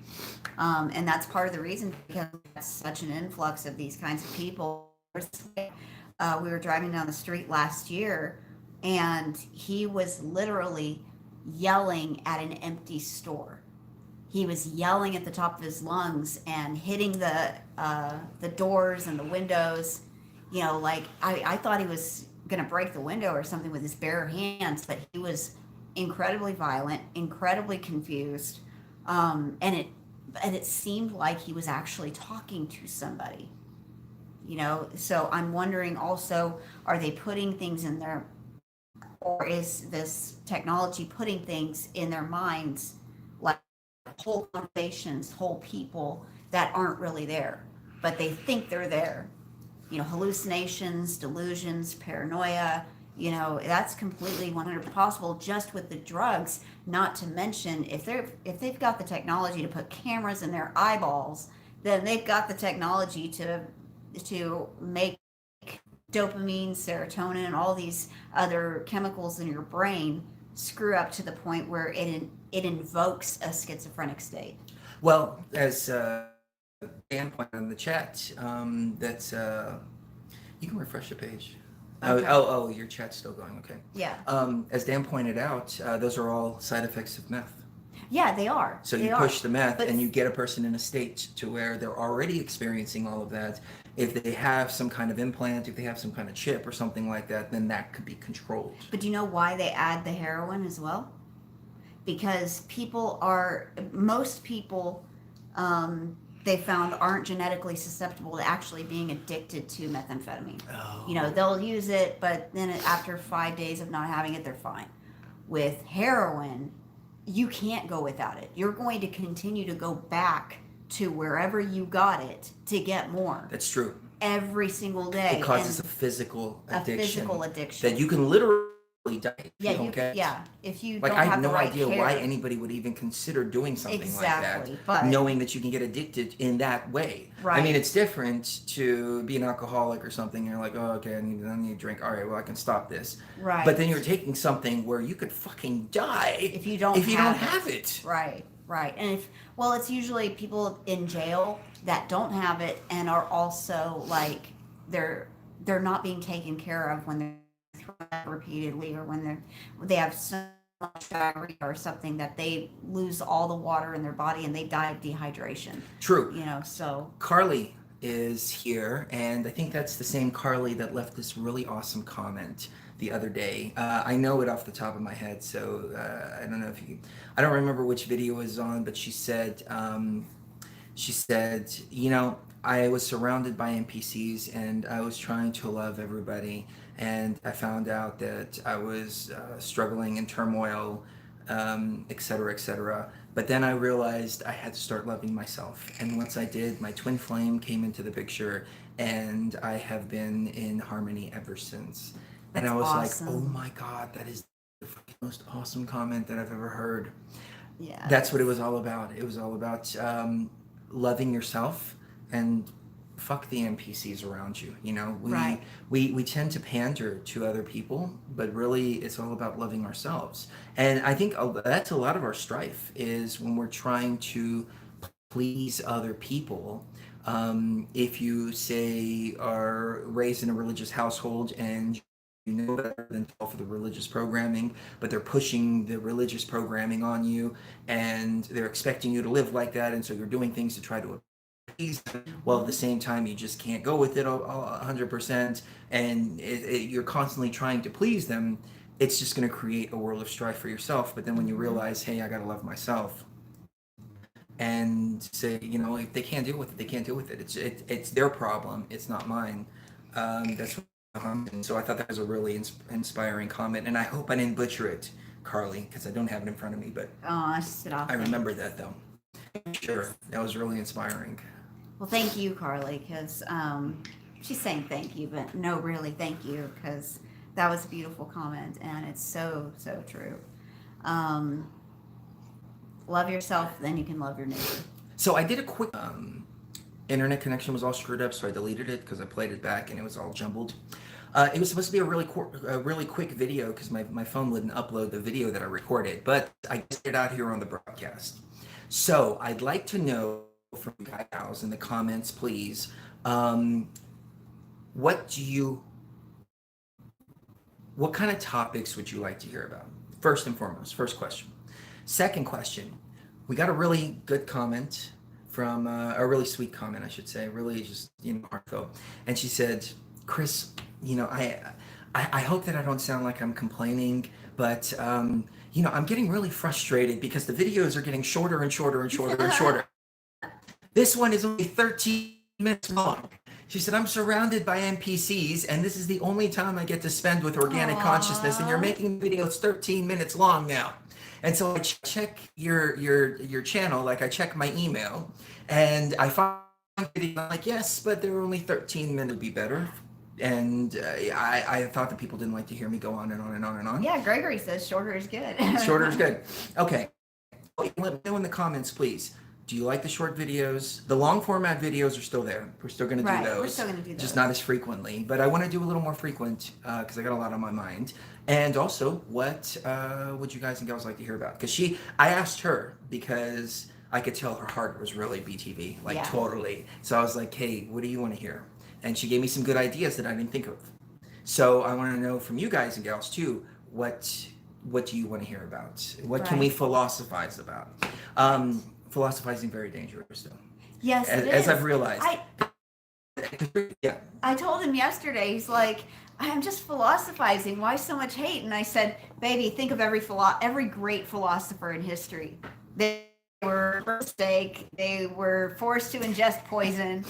Speaker 2: And that's part of the reason because there's such an influx of these kinds of people. We were driving down the street last year, and he was literally yelling at an empty store. He was yelling at the top of his lungs and hitting the doors and the windows. You know, like I thought he was going to break the window or something with his bare hands, but he was incredibly violent, incredibly confused, and it seemed like he was actually talking to somebody. You know, so I'm wondering also, are they putting things in their, or is this technology putting things in their minds, like whole conversations, whole people that aren't really there, but they think they're there? You know, hallucinations, delusions, paranoia, you know, that's completely 100 possible just with the drugs. Not to mention, if they've got the technology to put cameras in their eyeballs, then they've got the technology to make dopamine, serotonin, and all these other chemicals in your brain screw up to the point where it invokes a schizophrenic state.
Speaker 1: Well, as Dan pointed in the chat, that's you can refresh the page.
Speaker 2: Okay.
Speaker 1: Oh, your chat's still going. Okay.
Speaker 2: Yeah.
Speaker 1: As Dan pointed out, those are all side effects of meth.
Speaker 2: Yeah, they are.
Speaker 1: So
Speaker 2: They
Speaker 1: you
Speaker 2: are.
Speaker 1: push the meth
Speaker 2: But
Speaker 1: and you get a person in a state to where they're already experiencing all of that. If they have some kind of implant, if they have some kind of chip or something like that, then that could be controlled.
Speaker 2: But do you know why they add the heroin as well? Because most people, they found aren't genetically susceptible to actually being addicted to methamphetamine.
Speaker 1: Oh.
Speaker 2: You know, they'll use it, but then after 5 days of not having it, they're fine. With heroin, you can't go without it. You're going to continue to go back to wherever you got it to get more
Speaker 1: That's true.
Speaker 2: every single day.
Speaker 1: It causes
Speaker 2: And
Speaker 1: a physical
Speaker 2: a
Speaker 1: addiction.
Speaker 2: physical addiction.
Speaker 1: That you can literally die if
Speaker 2: Yeah,
Speaker 1: you don't get.
Speaker 2: if you
Speaker 1: Like
Speaker 2: don't
Speaker 1: I
Speaker 2: have
Speaker 1: have
Speaker 2: the
Speaker 1: no
Speaker 2: right
Speaker 1: idea
Speaker 2: care.
Speaker 1: why anybody would even consider doing something
Speaker 2: Exactly,
Speaker 1: like
Speaker 2: but-
Speaker 1: that, knowing that you can get addicted in that way. I
Speaker 2: Right.
Speaker 1: mean, it's different to be an alcoholic or something. And you're like, oh, okay, I need a drink. All right, well, I can stop this.
Speaker 2: Right.
Speaker 1: But then you're taking something where you could fucking die
Speaker 2: if you don't
Speaker 1: have it.
Speaker 2: Right, right. And it's usually people in jail that don't have it and are also like they're not being taken care of when they're thrown up repeatedly, or when they have so much diarrhea or something that they lose all the water in their body and they die of dehydration.
Speaker 1: True.
Speaker 2: You know, so
Speaker 1: Carly is here, and I think that's the same Carly that left this really awesome comment the other day. I know it off the top of my head, so I don't know I don't remember which video it was on, but she said, you know, I was surrounded by NPCs and I was trying to love everybody, and I found out that I was struggling in turmoil, et cetera, et cetera. But then I realized I had to start loving myself. And once I did, my twin flame came into the picture, and I have been in harmony ever since. And I was
Speaker 2: awesome.
Speaker 1: like, oh my God, that is the most awesome comment that I've ever heard.
Speaker 2: yeah.
Speaker 1: That's what it was all about. It was all about loving yourself, and fuck the NPCs around you. You know,
Speaker 2: Right.
Speaker 1: we tend to pander to other people, but really it's all about loving ourselves. And I think that's a lot of our strife, is when we're trying to please other people. If you say are raised in a religious household and you know better than to fall for the religious programming, but they're pushing the religious programming on you, and they're expecting you to live like that, and so you're doing things to try to appease them. Well, at the same time, you just can't go with it 100%, and you're constantly trying to please them. It's just going to create a world of strife for yourself. But then when you realize, hey, I got to love myself, and say, you know, if they can't deal with it, they can't deal with it. It's their problem. It's not mine. That's what. And so I thought that was a really inspiring comment, and I hope I didn't butcher it, Carly, because I don't have it in front of me, but
Speaker 2: Oh, I just
Speaker 1: I remember that though. Sure, that was really inspiring.
Speaker 2: Well, thank you, Carly, because she's saying thank you, but no, really, thank you, because that was a beautiful comment, and it's so, so true. Love yourself, then you can love your neighbor.
Speaker 1: So I did a quick internet connection was all screwed up, so I deleted it because I played it back and it was all jumbled. It was supposed to be a really quick video because my phone wouldn't upload the video that I recorded, but I get it out here on the broadcast. So I'd like to know from you guys in the comments, please, what do you what kind of topics would you like to hear about? First and foremost, first question. Second question, we got a really good comment from a really sweet comment, I should say, really just heartfelt. And she said, Chris, I hope that I don't sound like I'm complaining, but I'm getting really frustrated because the videos are getting shorter and shorter and shorter and shorter. This one is only 13 minutes long. She said, I'm surrounded by NPCs, and this is the only time I get to spend with organic consciousness, and you're making videos 13 minutes long now. And so I check your channel, like I check my email, and I find videos like, yes, but they're only 13 minutes, would be better. And I thought that people didn't like to hear me go on and on and on and on.
Speaker 2: Yeah, Gregory says shorter is good.
Speaker 1: Shorter is good. Okay. Let me know in the comments, please. Do you like the short videos? The long format videos are still there. We're still going to do those.
Speaker 2: We're still going to do those.
Speaker 1: Just not as frequently. But I want to do a little more frequent because I got a lot on my mind. And also, what would you guys and gals like to hear about? Because I asked her because I could tell her heart was really BTV, totally. So I was like, hey, what do you want to hear? And she gave me some good ideas that I didn't think of. So I want to know from you guys and gals too, what do you want to hear about? What can we philosophize about? Philosophizing very dangerous though.
Speaker 2: Yes,
Speaker 1: as I've realized.
Speaker 2: I told him yesterday, he's like, I'm just philosophizing. Why so much hate? And I said, baby, think of every great philosopher in history. They were a mistake. They were forced to ingest poison.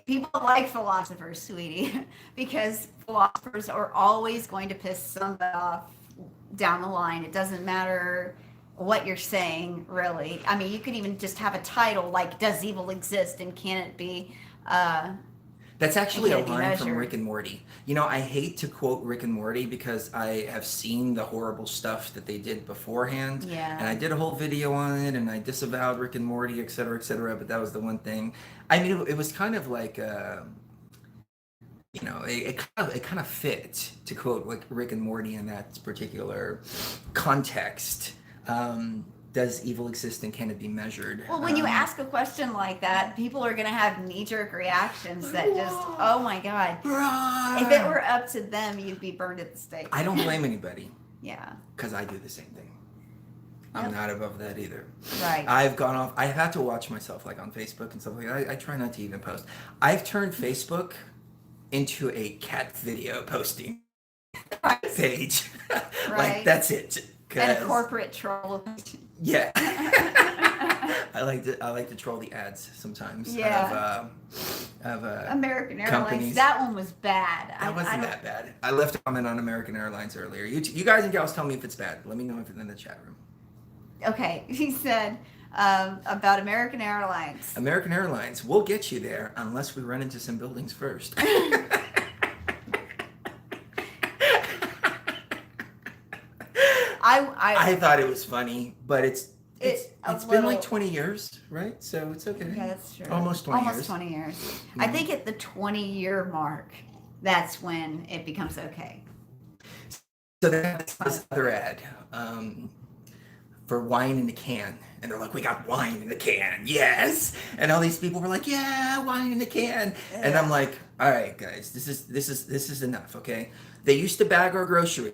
Speaker 2: People like philosophers, sweetie, because philosophers are always going to piss somebody off down the line. It doesn't matter what you're saying, really. I mean, you could even just have a title like, does evil exist and can it be
Speaker 1: that's actually a line from Rick and Morty. I hate to quote Rick and Morty because I have seen the horrible stuff that they did beforehand.
Speaker 2: Yeah.
Speaker 1: And I did a whole video on it and I disavowed Rick and Morty, et cetera, but that was the one thing. I mean, it was kind of like it kind of fit to quote like Rick and Morty in that particular context. Does evil exist and can it be measured?
Speaker 2: Well, when you ask a question like that, people are going to have knee-jerk reactions that just, oh my God. If it were up to them, you'd be burned at the stake.
Speaker 1: I don't blame anybody.
Speaker 2: Yeah.
Speaker 1: Because I do the same thing. I'm not above that either.
Speaker 2: Right.
Speaker 1: I've gone off. I've had to watch myself like on Facebook and stuff like that. I try not to even post. I've turned Facebook into a cat video posting page. Like that's it.
Speaker 2: And a corporate troll.
Speaker 1: Yeah. I like to troll the ads sometimes.
Speaker 2: Yeah.
Speaker 1: Of
Speaker 2: American Airlines.
Speaker 1: Companies.
Speaker 2: That one was bad.
Speaker 1: That wasn't that bad. I left a comment on American Airlines earlier. You guys and gals tell me if it's bad. Let me know if it's in the chat room.
Speaker 2: Okay. He said about American Airlines.
Speaker 1: American Airlines, we'll get you there unless we run into some buildings first. I thought it was funny, but it's been like 20 years, right? So it's okay.
Speaker 2: Yeah, that's true.
Speaker 1: Almost 20 years.
Speaker 2: Almost 20 years. Mm-hmm. I think at the 20-year mark, that's when it becomes okay.
Speaker 1: So that's this other ad for wine in the can. And they're like, we got wine in the can. Yes. And all these people were like, yeah, wine in the can. Yeah. And I'm like, all right, guys, this is enough, okay? They used to bag our groceries.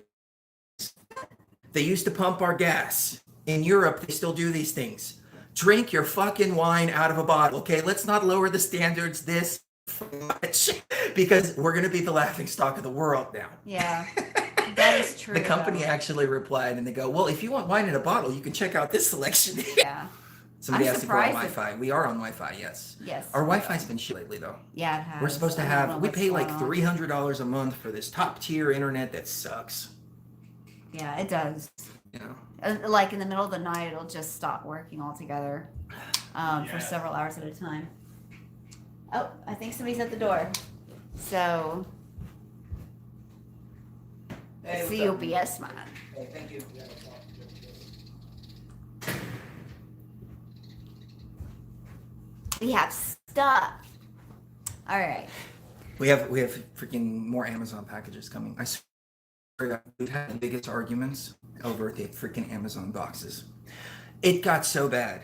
Speaker 1: They used to pump our gas. In Europe, they still do these things. Drink your fucking wine out of a bottle, okay? Let's not lower the standards this much because we're going to be the laughing stock of the world now.
Speaker 2: Yeah, that is true.
Speaker 1: The company actually replied and they go, well, if you want wine in a bottle, you can check out this selection.
Speaker 2: Yeah.
Speaker 1: Somebody asked if we're on Wi-Fi. We are on Wi-Fi, yes.
Speaker 2: Yes.
Speaker 1: Our Wi-Fi's been shit lately, though.
Speaker 2: Yeah, it has.
Speaker 1: We're supposed to have, we pay like $300 a month for this top tier internet that sucks.
Speaker 2: Yeah, it does. Like in the middle of the night, it'll just stop working altogether for several hours at a time. Oh, I think somebody's at the door. So, hey, COBS man.
Speaker 1: Hey, thank you.
Speaker 2: We have stuff. All right.
Speaker 1: We have freaking more Amazon packages coming. I swear we've had the biggest arguments over the freaking Amazon boxes. It got so bad.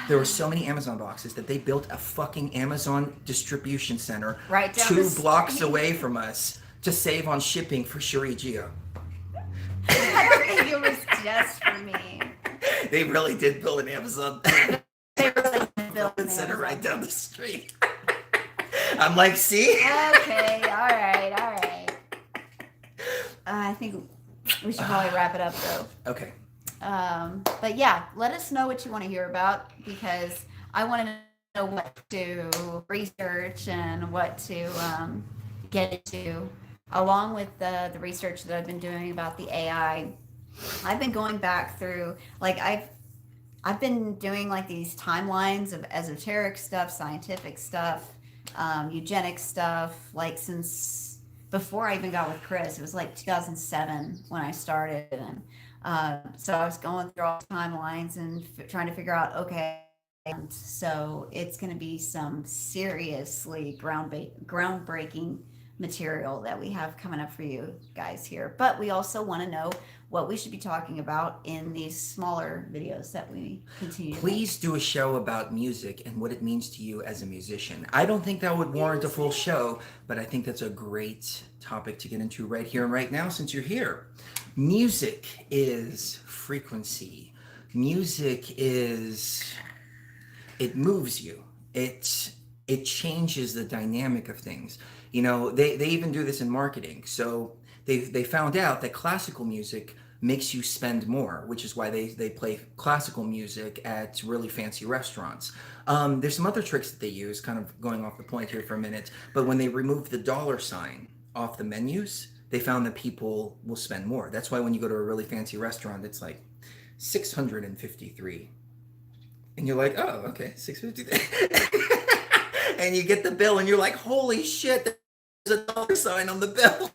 Speaker 1: There were so many Amazon boxes that they built a fucking Amazon distribution center
Speaker 2: Right down the
Speaker 1: 2 blocks
Speaker 2: street.
Speaker 1: away from us to save on shipping for Shuri Geo.
Speaker 2: I don't think it was just for me.
Speaker 1: They really did build an Amazon
Speaker 2: They really built an
Speaker 1: center right
Speaker 2: Amazon.
Speaker 1: down the street. I'm like, see?
Speaker 2: Okay, all right, all right. I think we should probably wrap it up though.
Speaker 1: Okay.
Speaker 2: But yeah, let us know what you want to hear about because I want to know what to research and what to get into, along with the research that I've been doing about the AI. I've been going back through like I've been doing like these timelines of esoteric stuff, scientific stuff, eugenic stuff, like since before I even got with Chris. It was like 2007 when I started, and so I was going through all the timelines and trying to figure out, okay, and so it's going to be some seriously groundbreaking material that we have coming up for you guys here. But we also want to know what we should be talking about in these smaller videos that we continue to make.
Speaker 1: Please do a show about music and what it means to you as a musician. I don't think that would warrant a full show, but I think that's a great topic to get into right here and right now since you're here. Music is frequency. Music is, it moves you. It changes the dynamic of things. You know, they even do this in marketing. So they found out that classical music makes you spend more, which is why they play classical music at really fancy restaurants. There's some other tricks that they use, kind of going off the point here for a minute, but when they remove the dollar sign off the menus, they found that people will spend more. That's why when you go to a really fancy restaurant, it's like 653. And you're like, oh, okay, 653. And you get the bill and you're like, holy shit, there's a dollar sign on the bill.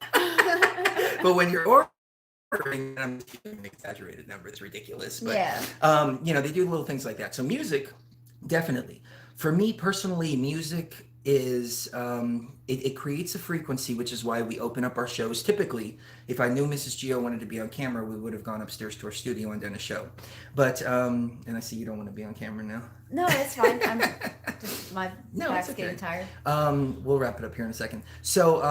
Speaker 1: But when you're ordering, I'm just giving an exaggerated number, it's ridiculous. But
Speaker 2: Yeah.
Speaker 1: you know, they do little things like that. So music, definitely. For me personally, music is it creates a frequency, which is why we open up our shows. Typically, if I knew Mrs. Geo wanted to be on camera, we would have gone upstairs to our studio and done a show. But and I see you don't want to be on camera now.
Speaker 2: No, it's fine. I'm just my
Speaker 1: No,
Speaker 2: back's
Speaker 1: it's okay.
Speaker 2: getting tired.
Speaker 1: We'll wrap it up here in a second. So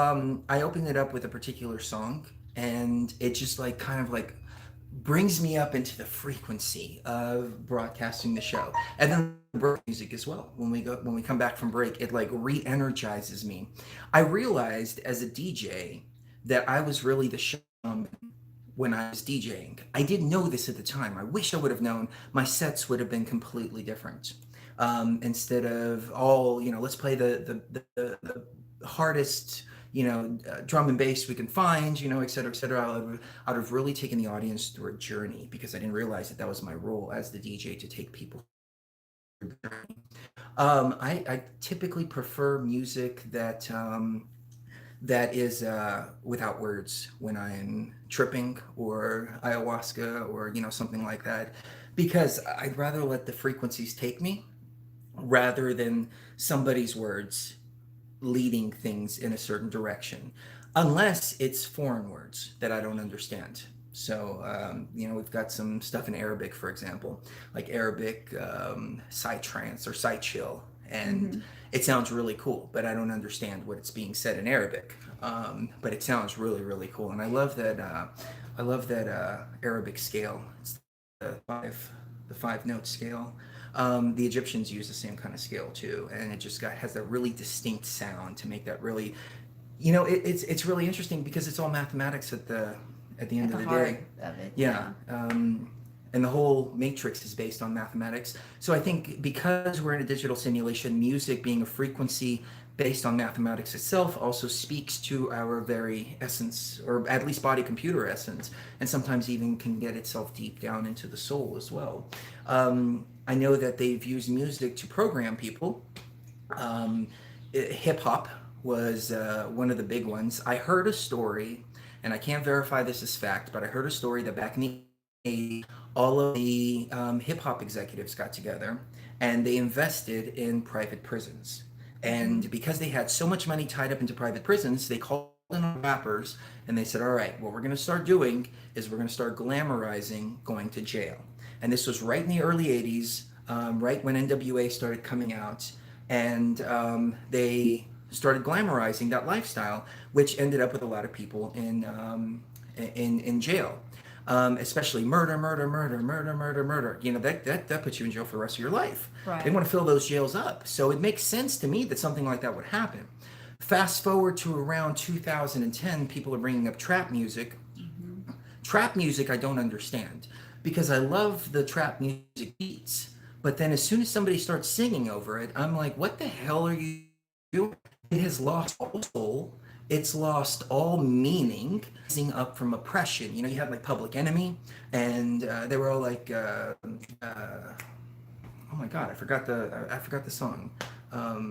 Speaker 1: I opened it up with a particular song, and it just like kind of like brings me up into the frequency of broadcasting the show, and then break music as well. When we come back from break, it like re-energizes me. I realized as a DJ that I was really the showman when I was DJing. I didn't know this at the time. I wish I would have known. My sets would have been completely different. Instead of all, you know, let's play the hardest, you know, drum and bass we can find, you know, et cetera, et cetera. I'd have really taken the audience through a journey because I didn't realize that that was my role as the DJ to take people through the journey. I typically prefer music that is without words when I'm tripping or ayahuasca or you know something like that, because I'd rather let the frequencies take me rather than somebody's words leading things in a certain direction, unless it's foreign words that I don't understand. So, you know, we've got some stuff in Arabic, for example, like Arabic psytrance or psychill, and
Speaker 2: Mm-hmm.
Speaker 1: it sounds really cool, but I don't understand what it's being said in Arabic. But it sounds really, really cool, and I love that. I love that Arabic scale. It's the 5 note scale. The Egyptians use the same kind of scale too, and it just has a really distinct sound to make that really, you know, it's really interesting because it's all mathematics at the
Speaker 2: At
Speaker 1: end
Speaker 2: the
Speaker 1: of the
Speaker 2: heart
Speaker 1: day.
Speaker 2: of it.
Speaker 1: Yeah. And the whole matrix is based on mathematics. So I think because we're in a digital simulation, music being a frequency based on mathematics itself also speaks to our very essence, or at least body computer essence, and sometimes even can get itself deep down into the soul as well. I know that they've used music to program people. Um, Hip hop was one of the big ones. I heard a story, and I can't verify this as fact, but I heard a story that back in the 80s, all of the hip hop executives got together and they invested in private prisons.
Speaker 2: Mm-hmm.
Speaker 1: And because they had so much money tied up into private prisons, they called in on rappers and they said, all right, what we're going to start doing is we're going to start glamorizing going to jail. And this was right in the early 80s, right when NWA started coming out. And they started glamorizing that lifestyle, which ended up with a lot of people in jail. Especially murder, murder, murder, murder, murder, murder. You know, that puts you in jail for the rest of your life. They
Speaker 2: Right.
Speaker 1: want to fill those jails up. So it makes sense to me that something like that would happen. Fast forward to around 2010, people are bringing up trap music.
Speaker 2: Mm-hmm.
Speaker 1: Trap music, I don't understand because I love the trap music beats. But then as soon as somebody starts singing over it, I'm like, what the hell are you doing? It has lost all soul. It's lost all meaning. Rising up from oppression. You know, you had like Public Enemy, and they were all like, oh my God, I forgot the song.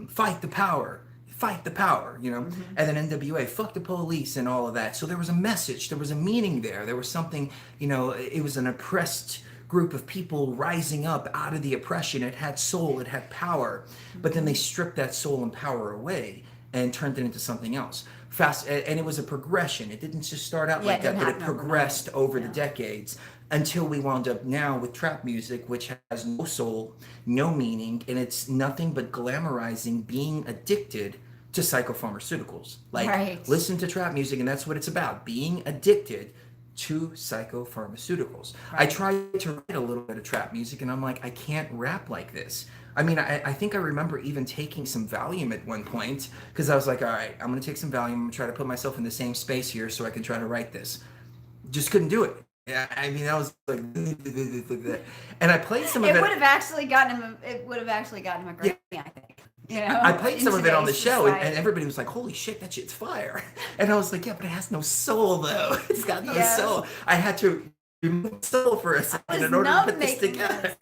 Speaker 1: Fight the power. Fight the power, you know,
Speaker 2: Mm-hmm.
Speaker 1: and then NWA, fuck the police, and all of that. So there was a message, there was a meaning there was something, you know, it was an oppressed group of people rising up out of the oppression. It had soul, it had power, but then they stripped that soul and power away and turned it into something else. Fast, and it was a progression. It didn't just start out
Speaker 2: Yeah,
Speaker 1: like
Speaker 2: it
Speaker 1: that,
Speaker 2: didn't
Speaker 1: but it
Speaker 2: happen overnight.
Speaker 1: progressed over the
Speaker 2: Yeah.
Speaker 1: decades until we wound up now with trap music, which has no soul, no meaning, and it's nothing but glamorizing being addicted to psychopharmaceuticals. Like,
Speaker 2: Right.
Speaker 1: listen to trap music, and that's what it's about, being addicted to psychopharmaceuticals. I
Speaker 2: Right.
Speaker 1: tried to write a little bit of trap music, and I'm like, I can't rap like this. I mean, I think I remember even taking some Valium at one point because I was like, all right, I'm going to take some Valium. I'm going to try to put myself in the same space here so I can try to write this. Just couldn't do it. Yeah, I mean, I was like, and I played some of
Speaker 2: It
Speaker 1: it.
Speaker 2: would have actually gotten him. It would have actually gotten him a Grammy, I think. You know,
Speaker 1: I played
Speaker 2: in
Speaker 1: some of it on the
Speaker 2: today's
Speaker 1: show, and
Speaker 2: society.
Speaker 1: everybody was like, "Holy shit, that shit's fire!" And I was like, "Yeah, but it has no soul, though. It's got no
Speaker 2: Yeah.
Speaker 1: soul." I had to remove soul for a second
Speaker 2: was
Speaker 1: in order to
Speaker 2: numb
Speaker 1: put this
Speaker 2: making
Speaker 1: together.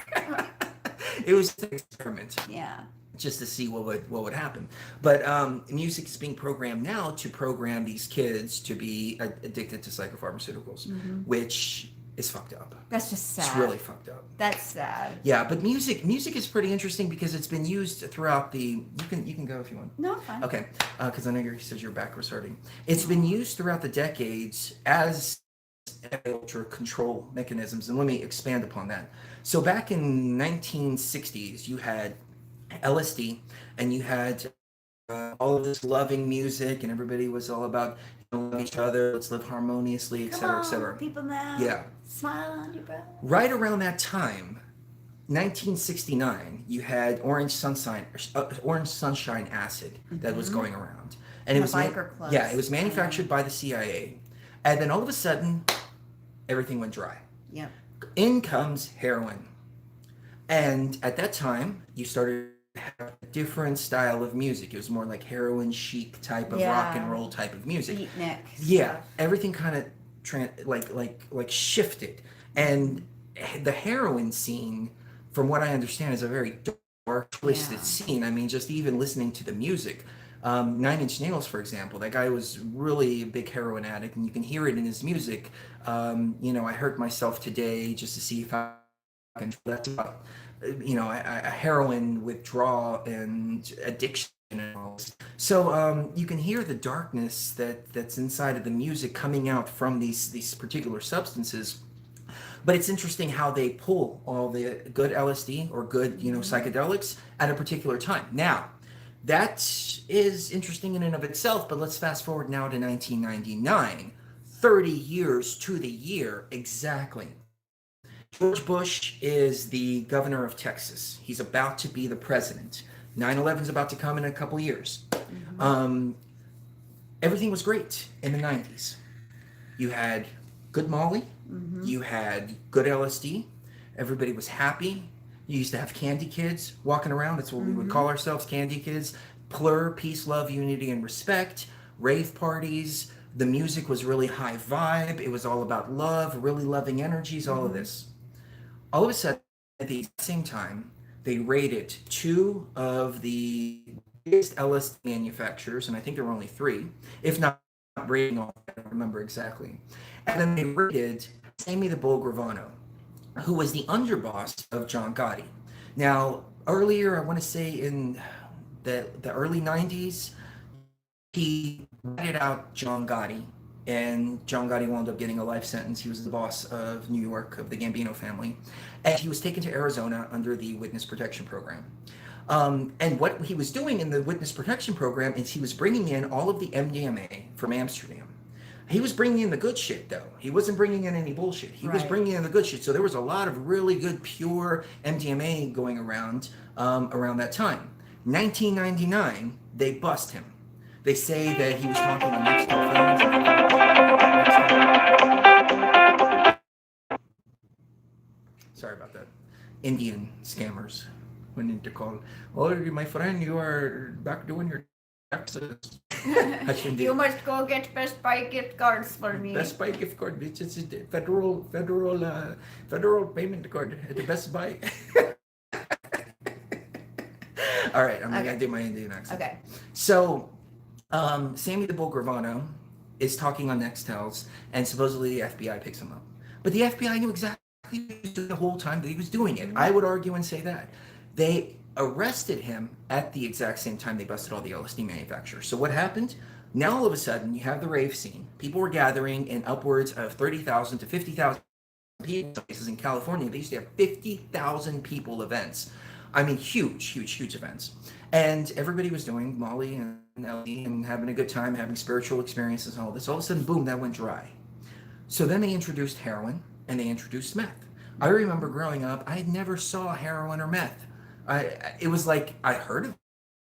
Speaker 1: It was an experiment,
Speaker 2: Yeah.
Speaker 1: just to see what would happen. But music is being programmed now to program these kids to be addicted to psychopharmaceuticals,
Speaker 2: Mm-hmm.
Speaker 1: which is fucked up.
Speaker 2: That's just sad.
Speaker 1: It's really fucked up.
Speaker 2: That's sad.
Speaker 1: Yeah, but music is pretty interesting because it's been used throughout the. You can go if you want.
Speaker 2: No, I'm fine.
Speaker 1: Okay, because I know you said you're backwards hurting. It's been used throughout the decades as ultra control mechanisms, and let me expand upon that. So back in 1960s, you had LSD, and you had all of this loving music, and everybody was all about love each other, let's live harmoniously,
Speaker 2: Come
Speaker 1: etc.,
Speaker 2: on,
Speaker 1: etc.
Speaker 2: people now.
Speaker 1: Yeah.
Speaker 2: Smile on your brow.
Speaker 1: Right around that time, 1969, you had orange sunshine acid that was going around, and
Speaker 2: In
Speaker 1: it
Speaker 2: the
Speaker 1: was
Speaker 2: biker clubs.
Speaker 1: yeah, it was manufactured by the CIA, and then all of a sudden, everything went dry.
Speaker 2: Yep.
Speaker 1: In comes heroin, and at that time, you started to have a different style of music. It was more like heroin chic type of rock and
Speaker 2: Yeah.
Speaker 1: roll type of music.
Speaker 2: Beatnik.
Speaker 1: Yeah,
Speaker 2: stuff.
Speaker 1: everything kind of like shifted, and the heroin scene, from what I understand, is a very dark, twisted
Speaker 2: Yeah.
Speaker 1: scene. I mean, just even listening to the music. Nine Inch Nails, for example, that guy was really a big heroin addict, and you can hear it in his music. I hurt myself today just to see if I can. That's about, a heroin withdrawal and addiction and all this. So you can hear the darkness that's inside of the music coming out from these particular substances. But it's interesting how they pull all the good LSD or good, psychedelics at a particular time. Now, that is interesting in and of itself, but let's fast forward now to 1999. 30 years to the year exactly. George Bush is the governor of Texas. He's about to be the president. 9/11 is about to come in a couple years. Um, Everything was great in the 90s. You had good Molly. You had good LSD. Everybody was happy. You used to have candy kids walking around. That's what we would call ourselves, candy kids. Plur, peace, love, unity, and respect. Rave parties. The music was really high vibe. It was all about love, really loving energies, all of this. All of a sudden, at the same time, they raided two of the biggest LSD manufacturers, and I think there were only three, if not raiding all, I don't remember exactly. And then they raided Sammy the Bull Gravano, who was the underboss of John Gotti. Now, earlier, I want to say in the early 90s, he ratted out John Gotti, and John Gotti wound up getting a life sentence. He was the boss of New York, of the Gambino family, and he was taken to Arizona under the witness protection program. And what he was doing in the witness protection program is he was bringing in all of the MDMA from Amsterdam. He was bringing in the good shit, though. He wasn't bringing in any bullshit. He was
Speaker 2: Right.
Speaker 1: bringing in the good shit. So there was a lot of really good, pure MDMA going around around that time. 1999, they bust him. They say that he was talking on Nextel phones. Sorry about that. Indian scammers went into call. Oh, my friend, you are back doing your taxes.
Speaker 2: You must go get Best Buy gift cards for me.
Speaker 1: Best Buy gift card, bitch. It's a federal payment card at the Best Buy. All right, I'm gonna do my Indian accent.
Speaker 2: Okay.
Speaker 1: So, Sammy the Bull Gravano is talking on Nextels, and supposedly the FBI picks him up. But the FBI knew exactly the whole time that he was doing it. I would argue and say that. They arrested him at the exact same time they busted all the LSD manufacturers. So what happened? Now all of a sudden you have the rave scene. People were gathering in upwards of 30,000 to 50,000 people. Places in California, they used to have 50,000 people events. I mean, huge events. And everybody was doing Molly and LSD and having a good time, having spiritual experiences and all this. All of a sudden, boom, that went dry. So then they introduced heroin and they introduced meth. I remember growing up, I never saw heroin or meth. It was like I heard of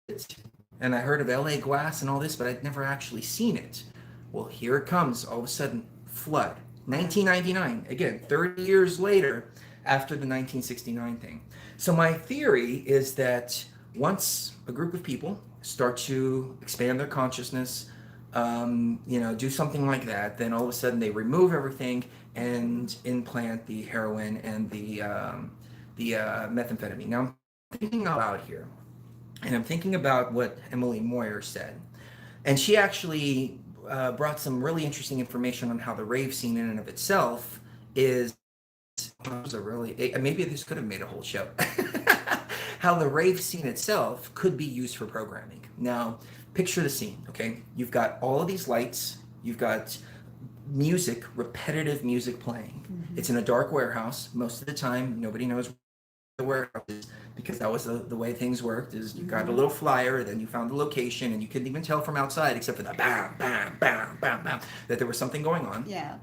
Speaker 1: it, and I heard of LA Glass and all this, but I'd never actually seen it. Well, here it comes, all of a sudden, flood. 1999, again, 30 years later, after the 1969 thing. So my theory is that once a group of people start to expand their consciousness, do something like that, then all of a sudden they remove everything and implant the heroin and the methamphetamine. Now I'm thinking out loud here, and I'm thinking about what Emily Moyer said, and she actually brought some really interesting information on how the rave scene in and of itself is. Maybe this could have made a whole show. How the rave scene itself could be used for programming. Now, picture the scene, okay? You've got all of these lights, you've got music, repetitive music playing. Mm-hmm. It's in a dark warehouse. Most of the time, nobody knows where the warehouse is, because that was the way things worked, is you got a little flyer, then you found the location, and you couldn't even tell from outside, except for the bam, bam, bam, bam, bam, that there was something going on.
Speaker 2: Yeah.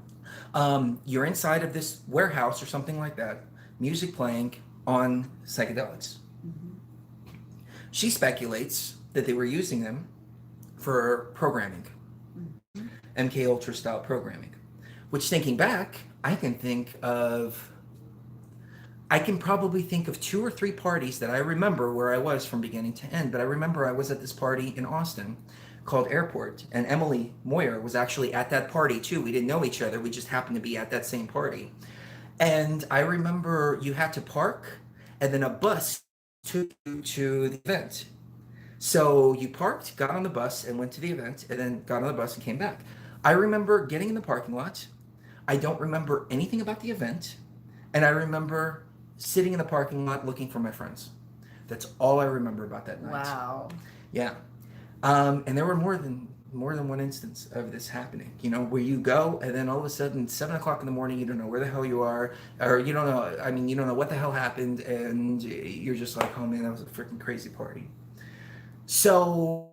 Speaker 1: You're inside of this warehouse or something like that, music playing on psychedelics. Mm-hmm. She speculates that they were using them for programming, mm-hmm. MK Ultra style programming, which, thinking back, I can probably think of 2 or 3 parties that I remember where I was from beginning to end. But I remember I was at this party in Austin called Airport, and Emily Moyer was actually at that party too. We didn't know each other. We just happened to be at that same party. And I remember you had to park, and then a bus took you to the event. So you parked, got on the bus, and went to the event, and then got on the bus and came back. I remember getting in the parking lot. I don't remember anything about the event. And I remember sitting in the parking lot looking for my friends. That's all I remember about that night.
Speaker 2: Wow.
Speaker 1: Yeah. And there were more than one instance of this happening, where you go and then all of a sudden 7:00 in the morning, you don't know where the hell you are, or you don't know what the hell happened, and you're just like, oh man, that was a freaking crazy party. So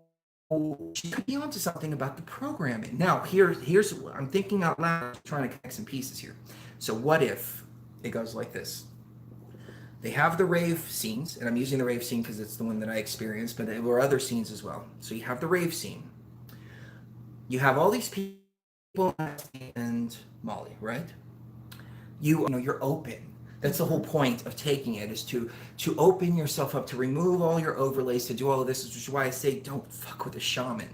Speaker 1: she could be onto something about the programming. Now, here's I'm thinking out loud, trying to connect some pieces here. So what if it goes like this? They have the rave scenes, and I'm using the rave scene because it's the one that I experienced, but there were other scenes as well. So you have the rave scene. You have all these people and Molly, right? You're open. That's the whole point of taking it, is to open yourself up, to remove all your overlays, to do all of this, which is why I say don't fuck with a shaman.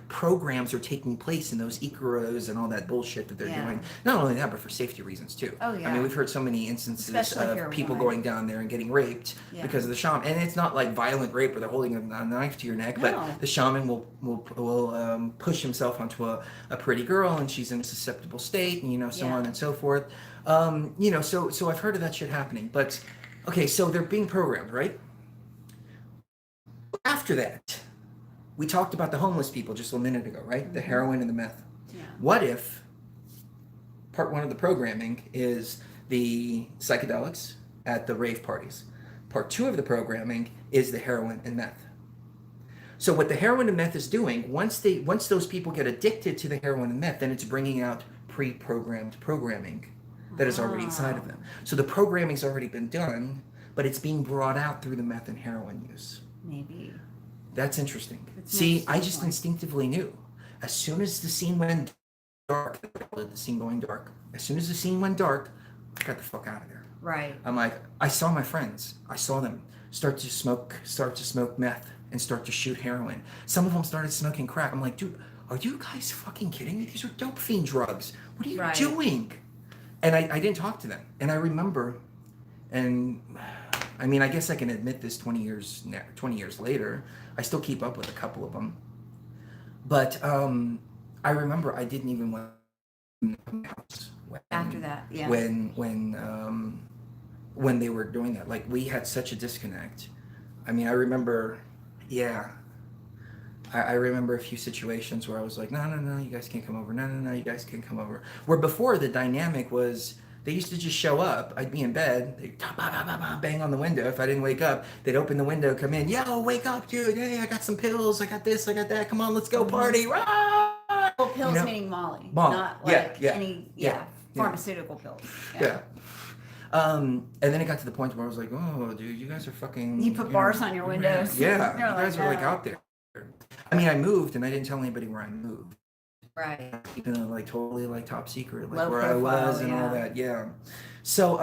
Speaker 1: Programs are taking place in those Icaros and all that bullshit that they're doing. Not only that, but for safety reasons too.
Speaker 2: Oh yeah.
Speaker 1: I mean, we've heard so many instances
Speaker 2: Especially
Speaker 1: of people going down there and getting raped because of the shaman. And it's not like violent rape where they're holding a knife to your neck, but the shaman will push himself onto a pretty girl, and she's in a susceptible state, and so on and so forth. So I've heard of that shit happening. But okay, so they're being programmed, right? After that, we talked about the homeless people just a minute ago, right? The
Speaker 2: Mm-hmm.
Speaker 1: heroin and the meth.
Speaker 2: Yeah.
Speaker 1: What if part one of the programming is the psychedelics at the rave parties? Part two of the programming is the heroin and meth. So what the heroin and meth is doing, once those people get addicted to the heroin and meth, then it's bringing out pre-programmed programming that is already inside of
Speaker 2: Oh,
Speaker 1: them. So the programming's already been done, but it's being brought out through the meth and heroin use.
Speaker 2: maybe.
Speaker 1: That's interesting.
Speaker 2: It's an
Speaker 1: See, I
Speaker 2: interesting
Speaker 1: just
Speaker 2: point.
Speaker 1: instinctively knew. As soon as the scene went dark, the scene going dark. As soon as the scene went dark, I got the fuck out of there.
Speaker 2: Right.
Speaker 1: I'm like, I saw my friends. I saw them start to smoke meth and start to shoot heroin. Some of them started smoking crack. I'm like, dude, are you guys fucking kidding me? These are dope fiend drugs. What are you
Speaker 2: Right.
Speaker 1: doing? And I didn't talk to them. And I remember, and I mean, I guess I can admit this 20 years later, I still keep up with a couple of them. But I remember I didn't even want to come to my house
Speaker 2: After that, yeah.
Speaker 1: when they were doing that. Like, we had such a disconnect. I mean, I remember, yeah, I remember a few situations where I was like, no, you guys can't come over. No, you guys can't come over. Where before the dynamic was they used to just show up. I'd be in bed. They'd bang on the window. If I didn't wake up, they'd open the window, come in. Yo, wake up, dude. Hey, I got some pills. I got this. I got that. Come on, let's go party. Rah!
Speaker 2: Well, pills
Speaker 1: You know?
Speaker 2: meaning Molly,
Speaker 1: Molly.
Speaker 2: not
Speaker 1: Yeah,
Speaker 2: like
Speaker 1: yeah,
Speaker 2: any
Speaker 1: yeah.
Speaker 2: pharmaceutical pills.
Speaker 1: Yeah. And then it got to the point where I was like, oh, dude, you guys are fucking.
Speaker 2: You put bars on your windows.
Speaker 1: Yeah,
Speaker 2: You're
Speaker 1: you guys are like
Speaker 2: no.
Speaker 1: out there. I mean, I moved and I didn't tell anybody where I moved.
Speaker 2: Right.
Speaker 1: Keeping it like totally like top secret, like
Speaker 2: Low
Speaker 1: where
Speaker 2: profile,
Speaker 1: I was and all
Speaker 2: yeah.
Speaker 1: that. Yeah. So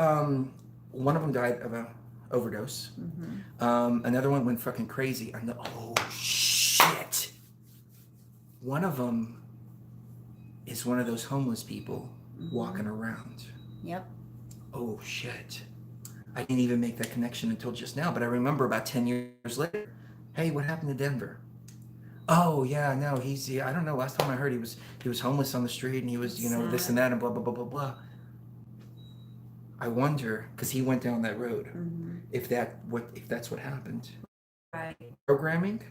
Speaker 1: one of them died of a overdose.
Speaker 2: Mm-hmm.
Speaker 1: Another one went fucking crazy. And oh shit. One of them is one of those homeless people walking around.
Speaker 2: Yep.
Speaker 1: Oh shit. I didn't even make that connection until just now, but I remember about 10 years later. Hey, what happened to Denver? Oh yeah, no, I don't know. Last time I heard he was homeless on the street and he was, this and that and blah blah blah blah blah. I wonder, because he went down that road,
Speaker 2: Mm-hmm.
Speaker 1: if that's what happened.
Speaker 2: Right.
Speaker 1: Programming,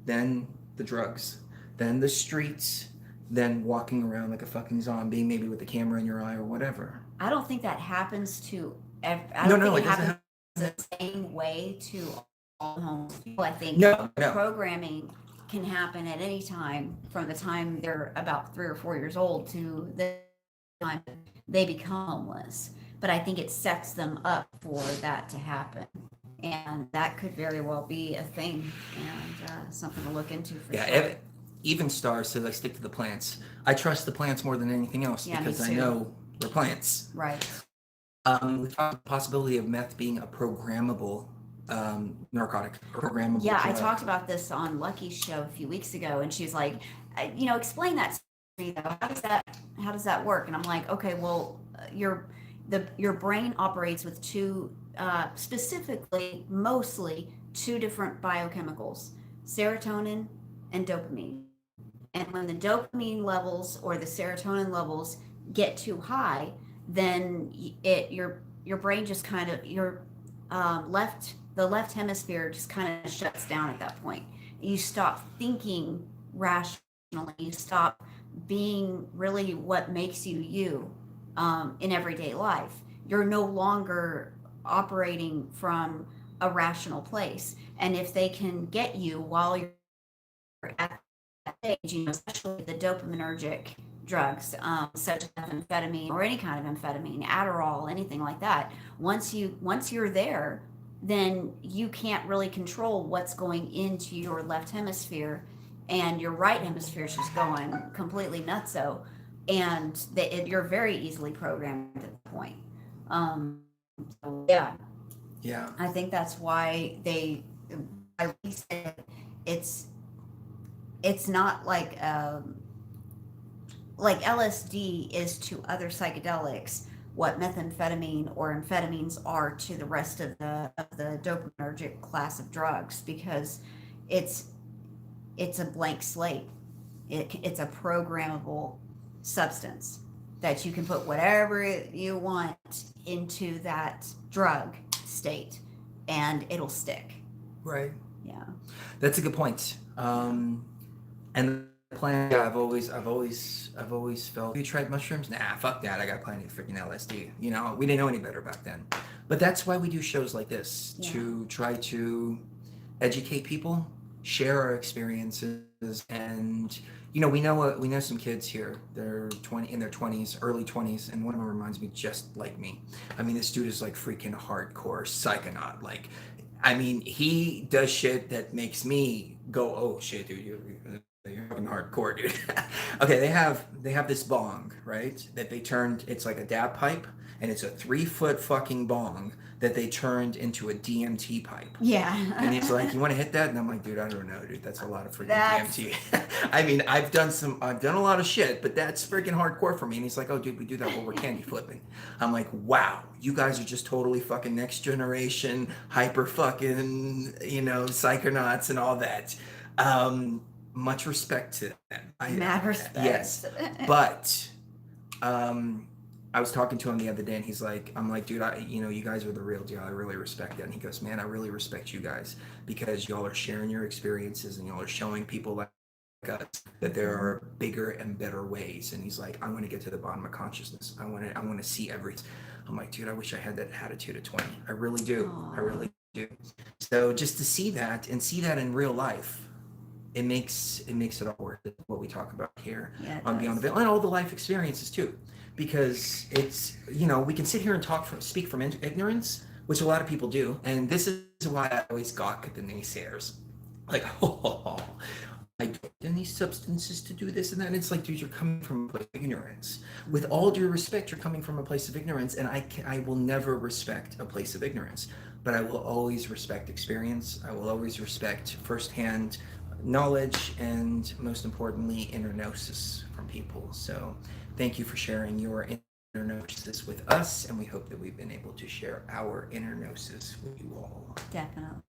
Speaker 1: then the drugs, then the streets, then walking around like a fucking zombie, maybe with the camera in your eye or whatever.
Speaker 2: I don't think that happens to. I
Speaker 1: No,
Speaker 2: don't think
Speaker 1: it
Speaker 2: it
Speaker 1: doesn't
Speaker 2: happens the same way to all homeless people. I think
Speaker 1: No.
Speaker 2: programming can happen at any time from the time they're about 3 or 4 years old to the time they become homeless. But I think it sets them up for that to happen. And that could very well be a thing and something to look into for
Speaker 1: Yeah,
Speaker 2: sure.
Speaker 1: even Star says I stick to the plants. I trust the plants more than anything else
Speaker 2: Yeah, me
Speaker 1: because I
Speaker 2: too.
Speaker 1: know they're plants.
Speaker 2: Right.
Speaker 1: We talked about the possibility of meth being a programmable narcotic, programmable
Speaker 2: Yeah, I
Speaker 1: drug.
Speaker 2: talked about this on Lucky's show a few weeks ago, and she's like, explain that to me though. How does that work? And I'm like, okay, well, your brain operates with two, specifically, mostly two different biochemicals, serotonin and dopamine. And when the dopamine levels or the serotonin levels get too high, then your brain just kind of the left hemisphere just kind of shuts down at that point. You stop thinking rationally. You stop being really what makes you you in everyday life. You're no longer operating from a rational place. And if they can get you while you're at that stage, especially the dopaminergic drugs, such as amphetamine or any kind of amphetamine, Adderall, anything like that. Once you're there, then you can't really control what's going into your left hemisphere, and your right hemisphere is just going completely nutso, and you're very easily programmed at that point. So yeah,
Speaker 1: Yeah.
Speaker 2: I think that's why I said it's not like LSD is to other psychedelics what methamphetamine or amphetamines are to the rest of the dopaminergic class of drugs, because it's a blank slate. It's a programmable substance that you can put whatever you want into that drug state and it'll stick.
Speaker 1: Right.
Speaker 2: Yeah.
Speaker 1: That's a good point. And the plan, yeah, I've always felt. You tried mushrooms? Nah, fuck that. I got plenty of freaking LSD. You know, we didn't know any better back then. But that's why we do shows like this
Speaker 2: Yeah.
Speaker 1: to try to educate people, share our experiences, and we know some kids here. They're 20 in their 20s, early 20s, and one of them reminds me just like me. I mean, this dude is like freaking hardcore psychonaut. Like, I mean, he does shit that makes me go, "Oh shit, dude, you're fucking hardcore, dude." Okay, they have this bong, right? That they turned. It's like a dab pipe, and it's a 3 foot fucking bong that they turned into a DMT pipe. And he's like,
Speaker 2: Yeah.
Speaker 1: "You want to hit that?" And I'm like, "Dude, I don't know, dude. That's a lot of freaking
Speaker 2: That's
Speaker 1: DMT." I mean, I've done a lot of shit, but that's freaking hardcore for me. And he's like, "Oh, dude, we do that while we're candy flipping." I'm like, "Wow, you guys are just totally fucking next generation, hyper fucking, psychonauts and all that." Much respect to them.
Speaker 2: mad respect.
Speaker 1: Yes, but um, I was talking to him the other day, and I'm like, dude, you guys are the real deal. I really respect that. And he goes, man, I really respect you guys because y'all are sharing your experiences and y'all are showing people like us that there
Speaker 2: Mhm.
Speaker 1: are bigger and better ways. And he's like, I want to get to the bottom of consciousness. I want to see everything. I'm like, dude, I wish I had that attitude at 20. I really do. I
Speaker 2: Aw.
Speaker 1: really do. So just to see that and see that in real life, it all worth it, what we talk about here
Speaker 2: Yeah, it
Speaker 1: on Beyond the
Speaker 2: does.
Speaker 1: Veil and all the life experiences too, because it's we can sit here and speak from ignorance, which a lot of people do, and this is why I always gawk at the naysayers, like, oh, I took in these substances to do this and that. And it's like, dude, you're coming from a place of ignorance. With all
Speaker 2: Mhm.
Speaker 1: due respect, you're coming from a place of ignorance, and I will never respect a place of ignorance, but I will always respect experience. I will always respect firsthand knowledge, and most importantly, inner gnosis from people. So, thank you for sharing your inner gnosis with us, and we hope that we've been able to share our inner gnosis with you all.
Speaker 2: Definitely.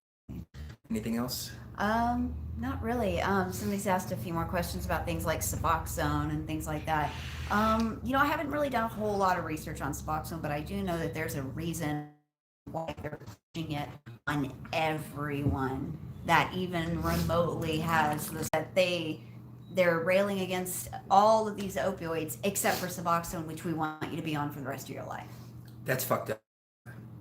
Speaker 1: Anything else?
Speaker 2: Not really. Somebody's asked a few more questions about things like Suboxone and things like that. I haven't really done a whole lot of research on Suboxone, but I do know that there's a reason why they're pushing it on everyone that even remotely has this, that they're railing against all of these opioids except for Suboxone, which we want you to be on for the rest of your life.
Speaker 1: That's fucked up.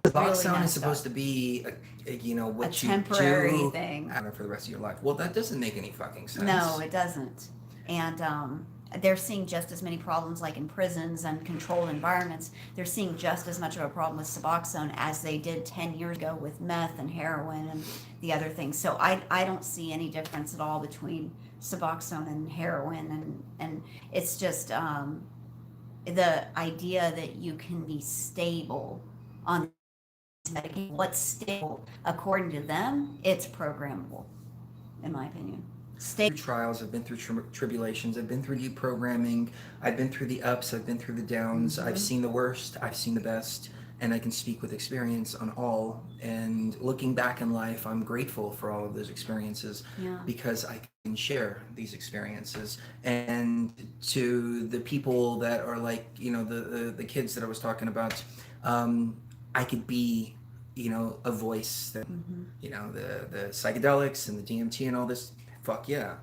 Speaker 2: Really
Speaker 1: Suboxone is
Speaker 2: messed
Speaker 1: supposed
Speaker 2: up.
Speaker 1: to be,
Speaker 2: A
Speaker 1: what you
Speaker 2: temporary
Speaker 1: do
Speaker 2: thing.
Speaker 1: for the rest of your life. Well, that doesn't make any fucking
Speaker 2: No,
Speaker 1: sense.
Speaker 2: it doesn't. And they're seeing just as many problems, like in prisons and controlled environments. They're seeing just as much of a problem with Suboxone as they did 10 years ago with meth and heroin and the other things. So I don't see any difference at all between Suboxone and heroin. And it's just the idea that you can be stable on medication. What's stable? According to them, it's programmable, in my opinion.
Speaker 1: Through trials, I've been through tribulations, I've been through deprogramming, I've been through the ups, I've been through the downs, I've
Speaker 2: Mm-hmm.
Speaker 1: seen the worst, I've seen the best, and I can speak with experience on all. And looking back in life, I'm grateful for all of those experiences
Speaker 2: Yeah.
Speaker 1: because I can share these experiences. And to the people that are like, the kids that I was talking about, I could be, a voice that,
Speaker 2: Mm-hmm.
Speaker 1: the psychedelics and the DMT and all this, fuck yeah.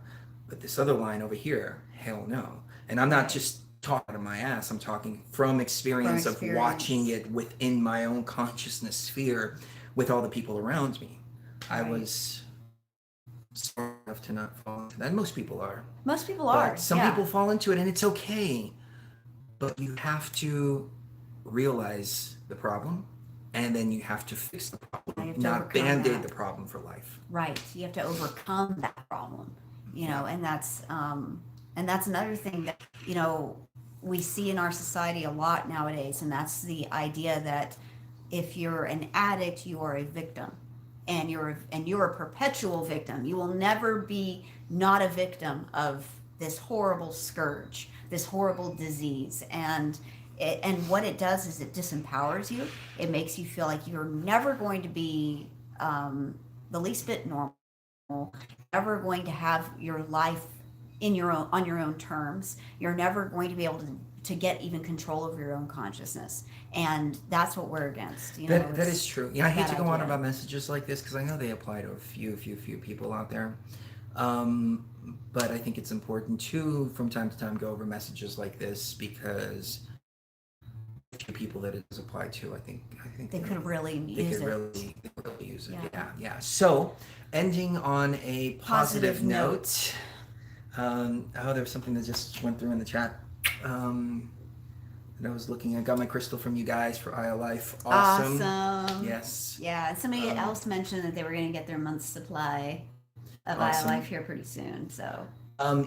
Speaker 1: But this other line over here, hell no. And I'm not
Speaker 2: Right.
Speaker 1: just talking out of my ass, I'm talking from
Speaker 2: From
Speaker 1: experience of watching
Speaker 2: experience.
Speaker 1: it within my own consciousness sphere with all the people around me. I
Speaker 2: Right.
Speaker 1: was smart enough to not fall into that. And most people are.
Speaker 2: Most people
Speaker 1: But
Speaker 2: are.
Speaker 1: some
Speaker 2: Yeah.
Speaker 1: people fall into it and it's okay. But you have to realize the problem and then you have to fix the
Speaker 2: You
Speaker 1: problem,
Speaker 2: have to
Speaker 1: not
Speaker 2: overcome
Speaker 1: band-aid
Speaker 2: that.
Speaker 1: the problem for life.
Speaker 2: Right. You have to overcome that problem.
Speaker 1: Yeah.
Speaker 2: And that's another thing that we see in our society a lot nowadays, and that's the idea that if you're an addict, you are a victim, and you're a perpetual victim. You will never be not a victim of this horrible scourge, this horrible disease, and what it does is it disempowers you. It makes you feel like you're never going to be the least bit normal, ever going to have your life in your own on your own terms. You're never going to be able to to get even control over your own consciousness, and that's what we're against.
Speaker 1: That is
Speaker 2: It's
Speaker 1: true. Yeah, I hate to
Speaker 2: that
Speaker 1: go on
Speaker 2: idea.
Speaker 1: about messages like this because I know they apply to a few people out there. Um, but I think it's important to, from time to time, go over messages like this because the few people that it does apply to, I think
Speaker 2: They could really
Speaker 1: they
Speaker 2: use
Speaker 1: could
Speaker 2: it.
Speaker 1: really use it.
Speaker 2: Yeah.
Speaker 1: Yeah, yeah. So, ending on a positive
Speaker 2: Positive
Speaker 1: note. Oh, there was something that just went through in the chat. Um, and I was looking. I got my crystal from you guys for IO Life. Awesome.
Speaker 2: Awesome.
Speaker 1: Yes.
Speaker 2: Yeah, and somebody
Speaker 1: Um,
Speaker 2: else mentioned that they were going to get their month's supply of
Speaker 1: awesome.
Speaker 2: iLife here pretty soon. So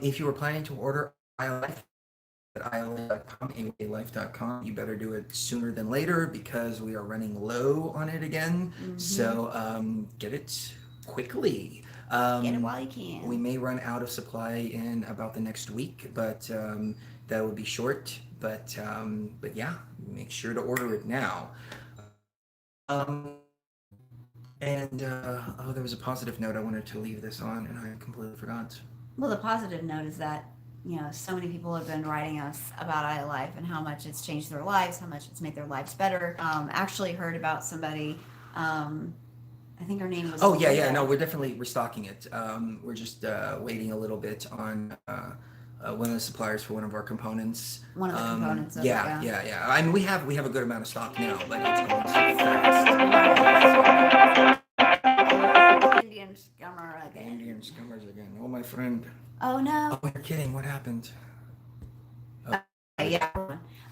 Speaker 1: If you were planning to order IO Life at iolife.com, aolife.com, you better do it sooner than later because we are running low on it again. So get it quickly.
Speaker 2: get it
Speaker 1: Um,
Speaker 2: while you
Speaker 1: we
Speaker 2: can.
Speaker 1: may run out of supply in about the next week, but that would be short. But yeah, make sure to order it now. Um, and oh, there was a positive note I wanted to leave this on, and I completely forgot.
Speaker 2: Well, the positive note is that so many people have been writing us about iLife and how much it's changed their lives, how much it's made their lives better. Actually heard about somebody. I think her name was
Speaker 1: Oh yeah, yeah.
Speaker 2: Leah.
Speaker 1: No, we're definitely restocking it. We're just waiting a little bit on one of the suppliers for one of our components.
Speaker 2: One of the components of it,
Speaker 1: Yeah,
Speaker 2: yeah.
Speaker 1: yeah, yeah. I mean, we have a good amount of stock now, but it's going so fast.
Speaker 2: Indian scummer again.
Speaker 1: Indian scummers again. Oh, my friend.
Speaker 2: Oh no.
Speaker 1: Oh, you're kidding. What happened? Oh,
Speaker 2: Yeah.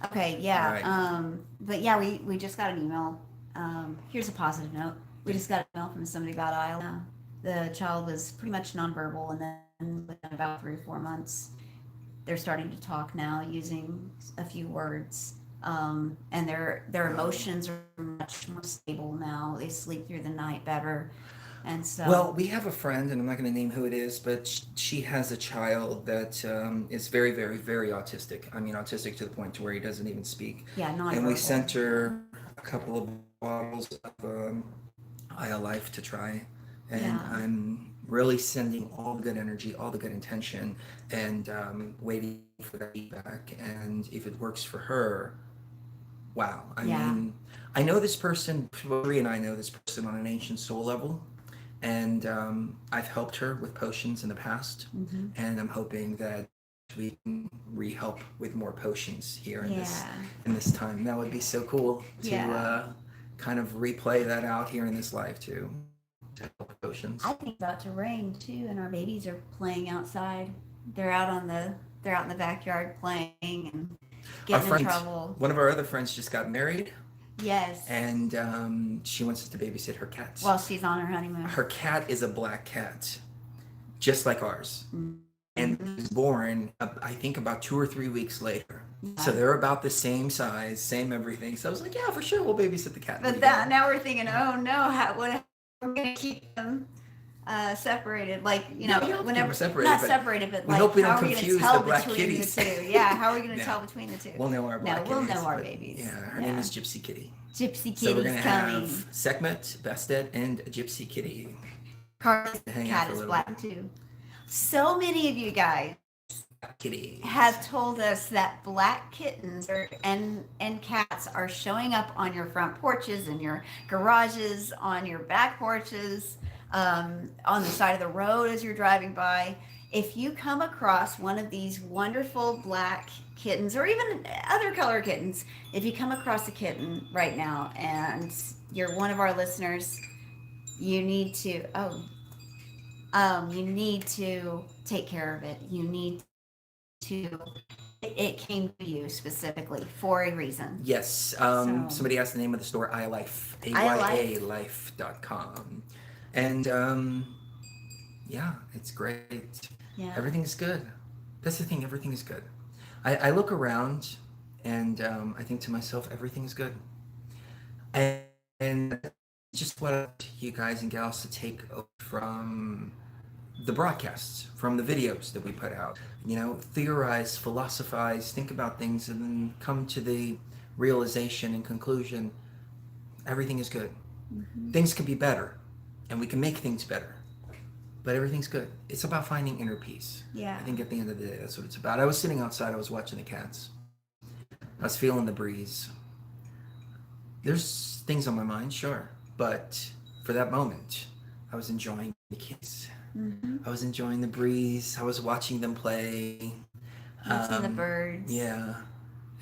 Speaker 2: Okay,
Speaker 1: all
Speaker 2: yeah.
Speaker 1: right.
Speaker 2: But yeah, we just got an email. Here's a positive note. We just got an email from somebody about Isla. The child was pretty much nonverbal, and then within about 3 or 4 months, they're starting to talk now using a few words. And their emotions are much more stable now. They sleep through the night better, and
Speaker 1: Well,
Speaker 2: so
Speaker 1: we have a friend, and I'm not going to name who it is, but she has a child that is very, very, very autistic. I mean, autistic to the point to where he doesn't even speak.
Speaker 2: yeah,
Speaker 1: And we
Speaker 2: nonverbal.
Speaker 1: sent her a couple of bottles of IO Life to try. And
Speaker 2: Yeah,
Speaker 1: I'm really sending all the good energy, all the good intention, and waiting for that feedback. And if it works for her, wow. I
Speaker 2: yeah,
Speaker 1: mean, I know this person, Bree and I know this person on an ancient soul level, and I've helped her with potions in the past,
Speaker 2: hmm,
Speaker 1: and I'm hoping that we can re-help with more potions here
Speaker 2: yeah,
Speaker 1: in this time. That would be so cool to
Speaker 2: yeah.
Speaker 1: kind of replay that out here in this life too. To help with potions.
Speaker 2: I think it's about to rain too, and our babies are playing outside. They're out on the they're out in the backyard playing and
Speaker 1: Our
Speaker 2: getting in
Speaker 1: friend,
Speaker 2: trouble.
Speaker 1: one of our other friends, just got married,
Speaker 2: Yes,
Speaker 1: and she wants us to babysit her cat.
Speaker 2: while she's on her honeymoon.
Speaker 1: Her cat is a black cat, just like ours. And
Speaker 2: Mm-hmm.
Speaker 1: was born, I think, about 2 or 3 weeks later. So
Speaker 2: Yeah.
Speaker 1: they're about the same size, same everything. So I was like, yeah, for sure, we'll babysit the cat. There
Speaker 2: But
Speaker 1: you
Speaker 2: that
Speaker 1: go.
Speaker 2: now we're thinking, oh no, how what we're gonna keep them separated? Like
Speaker 1: No, you don't have to keep them
Speaker 2: whenever
Speaker 1: separated,
Speaker 2: not
Speaker 1: but
Speaker 2: separated, but
Speaker 1: we
Speaker 2: like
Speaker 1: hope we
Speaker 2: how
Speaker 1: don't
Speaker 2: are we gonna
Speaker 1: confuse the
Speaker 2: tell
Speaker 1: black
Speaker 2: between the
Speaker 1: kitties.
Speaker 2: two? Yeah, how are we gonna
Speaker 1: No,
Speaker 2: tell between the two?
Speaker 1: we'll know our black
Speaker 2: No, we'll
Speaker 1: kitties.
Speaker 2: know our
Speaker 1: But
Speaker 2: babies.
Speaker 1: yeah, her name
Speaker 2: Yeah,
Speaker 1: is Gypsy Kitty.
Speaker 2: Gypsy
Speaker 1: So we're
Speaker 2: Kitty's
Speaker 1: gonna
Speaker 2: coming.
Speaker 1: have Sekhmet, Bastet, and Gypsy Kitty
Speaker 2: Carly's
Speaker 1: to hang out
Speaker 2: cat
Speaker 1: for a
Speaker 2: is
Speaker 1: little
Speaker 2: black
Speaker 1: bit.
Speaker 2: too. So many of you guys
Speaker 1: Kitties.
Speaker 2: have told us that black kittens and cats are showing up on your front porches, in your garages, on your back porches, on the side of the road as you're driving by. If you come across one of these wonderful black kittens, or even other color kittens, if you come across a kitten right now and you're one of our listeners, you need to you need to take care of it. You need to it came to you specifically for a reason.
Speaker 1: Yes.
Speaker 2: So
Speaker 1: Somebody asked the name of the store, iLife,
Speaker 2: I like
Speaker 1: ayalife.com. And yeah, it's great.
Speaker 2: yeah.
Speaker 1: Everything's good. That's the thing, everything is good. I look around and I think to myself, everything's good. And just what you guys and gals to take from the broadcasts, from the videos that we put out. You know, theorize, philosophize, think about things, and then come to the realization and conclusion everything is good.
Speaker 2: Mm-hmm.
Speaker 1: Things can be better, and we can make things better, but everything's good. It's about finding inner peace.
Speaker 2: Yeah.
Speaker 1: I think at the end of the day, that's what it's about. I was sitting outside, I was watching the cats, I was feeling the breeze. There's things on my mind, sure, but for that moment, I was enjoying the kids. I was enjoying the breeze. I was watching them play.
Speaker 2: Watching the birds.
Speaker 1: Yeah,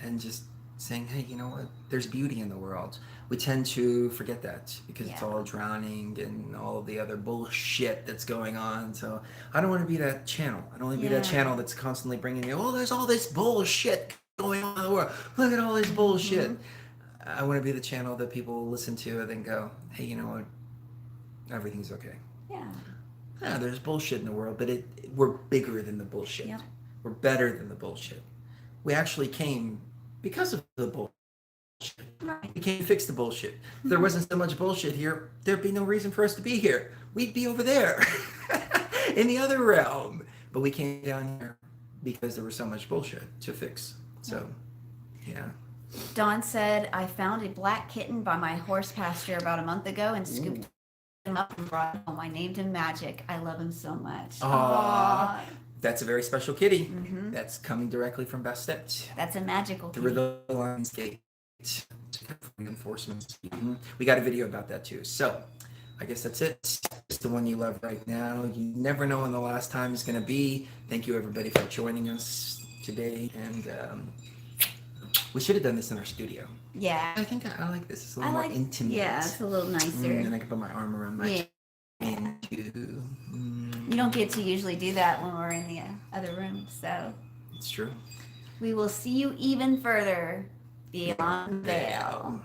Speaker 1: and just saying, hey, you know what? There's beauty in the world. We tend to forget that because it's
Speaker 2: Yeah.
Speaker 1: all drowning and all of the other bullshit that's going on. So I don't want to be that channel. I don't want to be that
Speaker 2: Yeah.
Speaker 1: channel that's constantly bringing you, oh, there's all this bullshit going on in the world. Look at all this bullshit. I want to be the channel that people listen to and then go, hey, you know what? Everything's okay.
Speaker 2: Yeah.
Speaker 1: Yeah, there's bullshit in the world, but we're bigger than the bullshit.
Speaker 2: Yep.
Speaker 1: We're better than the bullshit. We actually came because of the bullshit.
Speaker 2: Right.
Speaker 1: We came to fix the bullshit. If there wasn't so much bullshit here, there'd be no reason for us to be here. We'd be over there in the other realm. But we came down here because there was so much bullshit to fix. So, yeah.
Speaker 2: Dawn said, I found a black kitten by my horse pasture about a month ago and scooped him up and brought him home. I named him Magic. I love him so much.
Speaker 1: Aww. That's a very special kitty.
Speaker 2: Mm-hmm.
Speaker 1: That's coming directly from Bastet.
Speaker 2: That's a magical kitty.
Speaker 1: Through the Lions Gate. Reinforcements. We got a video about that too. So, I guess that's it. It's the one you love right now. You never know when the last time is going to be. Thank you, everybody, for joining us today. And we should have done this in our studio.
Speaker 2: Yeah.
Speaker 1: I think I like this. It's a little more intimate.
Speaker 2: Yeah, it's a little nicer.
Speaker 1: And I can put my arm around my
Speaker 2: You don't get to usually do that when we're in the other room, so.
Speaker 1: It's true.
Speaker 2: We will see you even further beyond veil.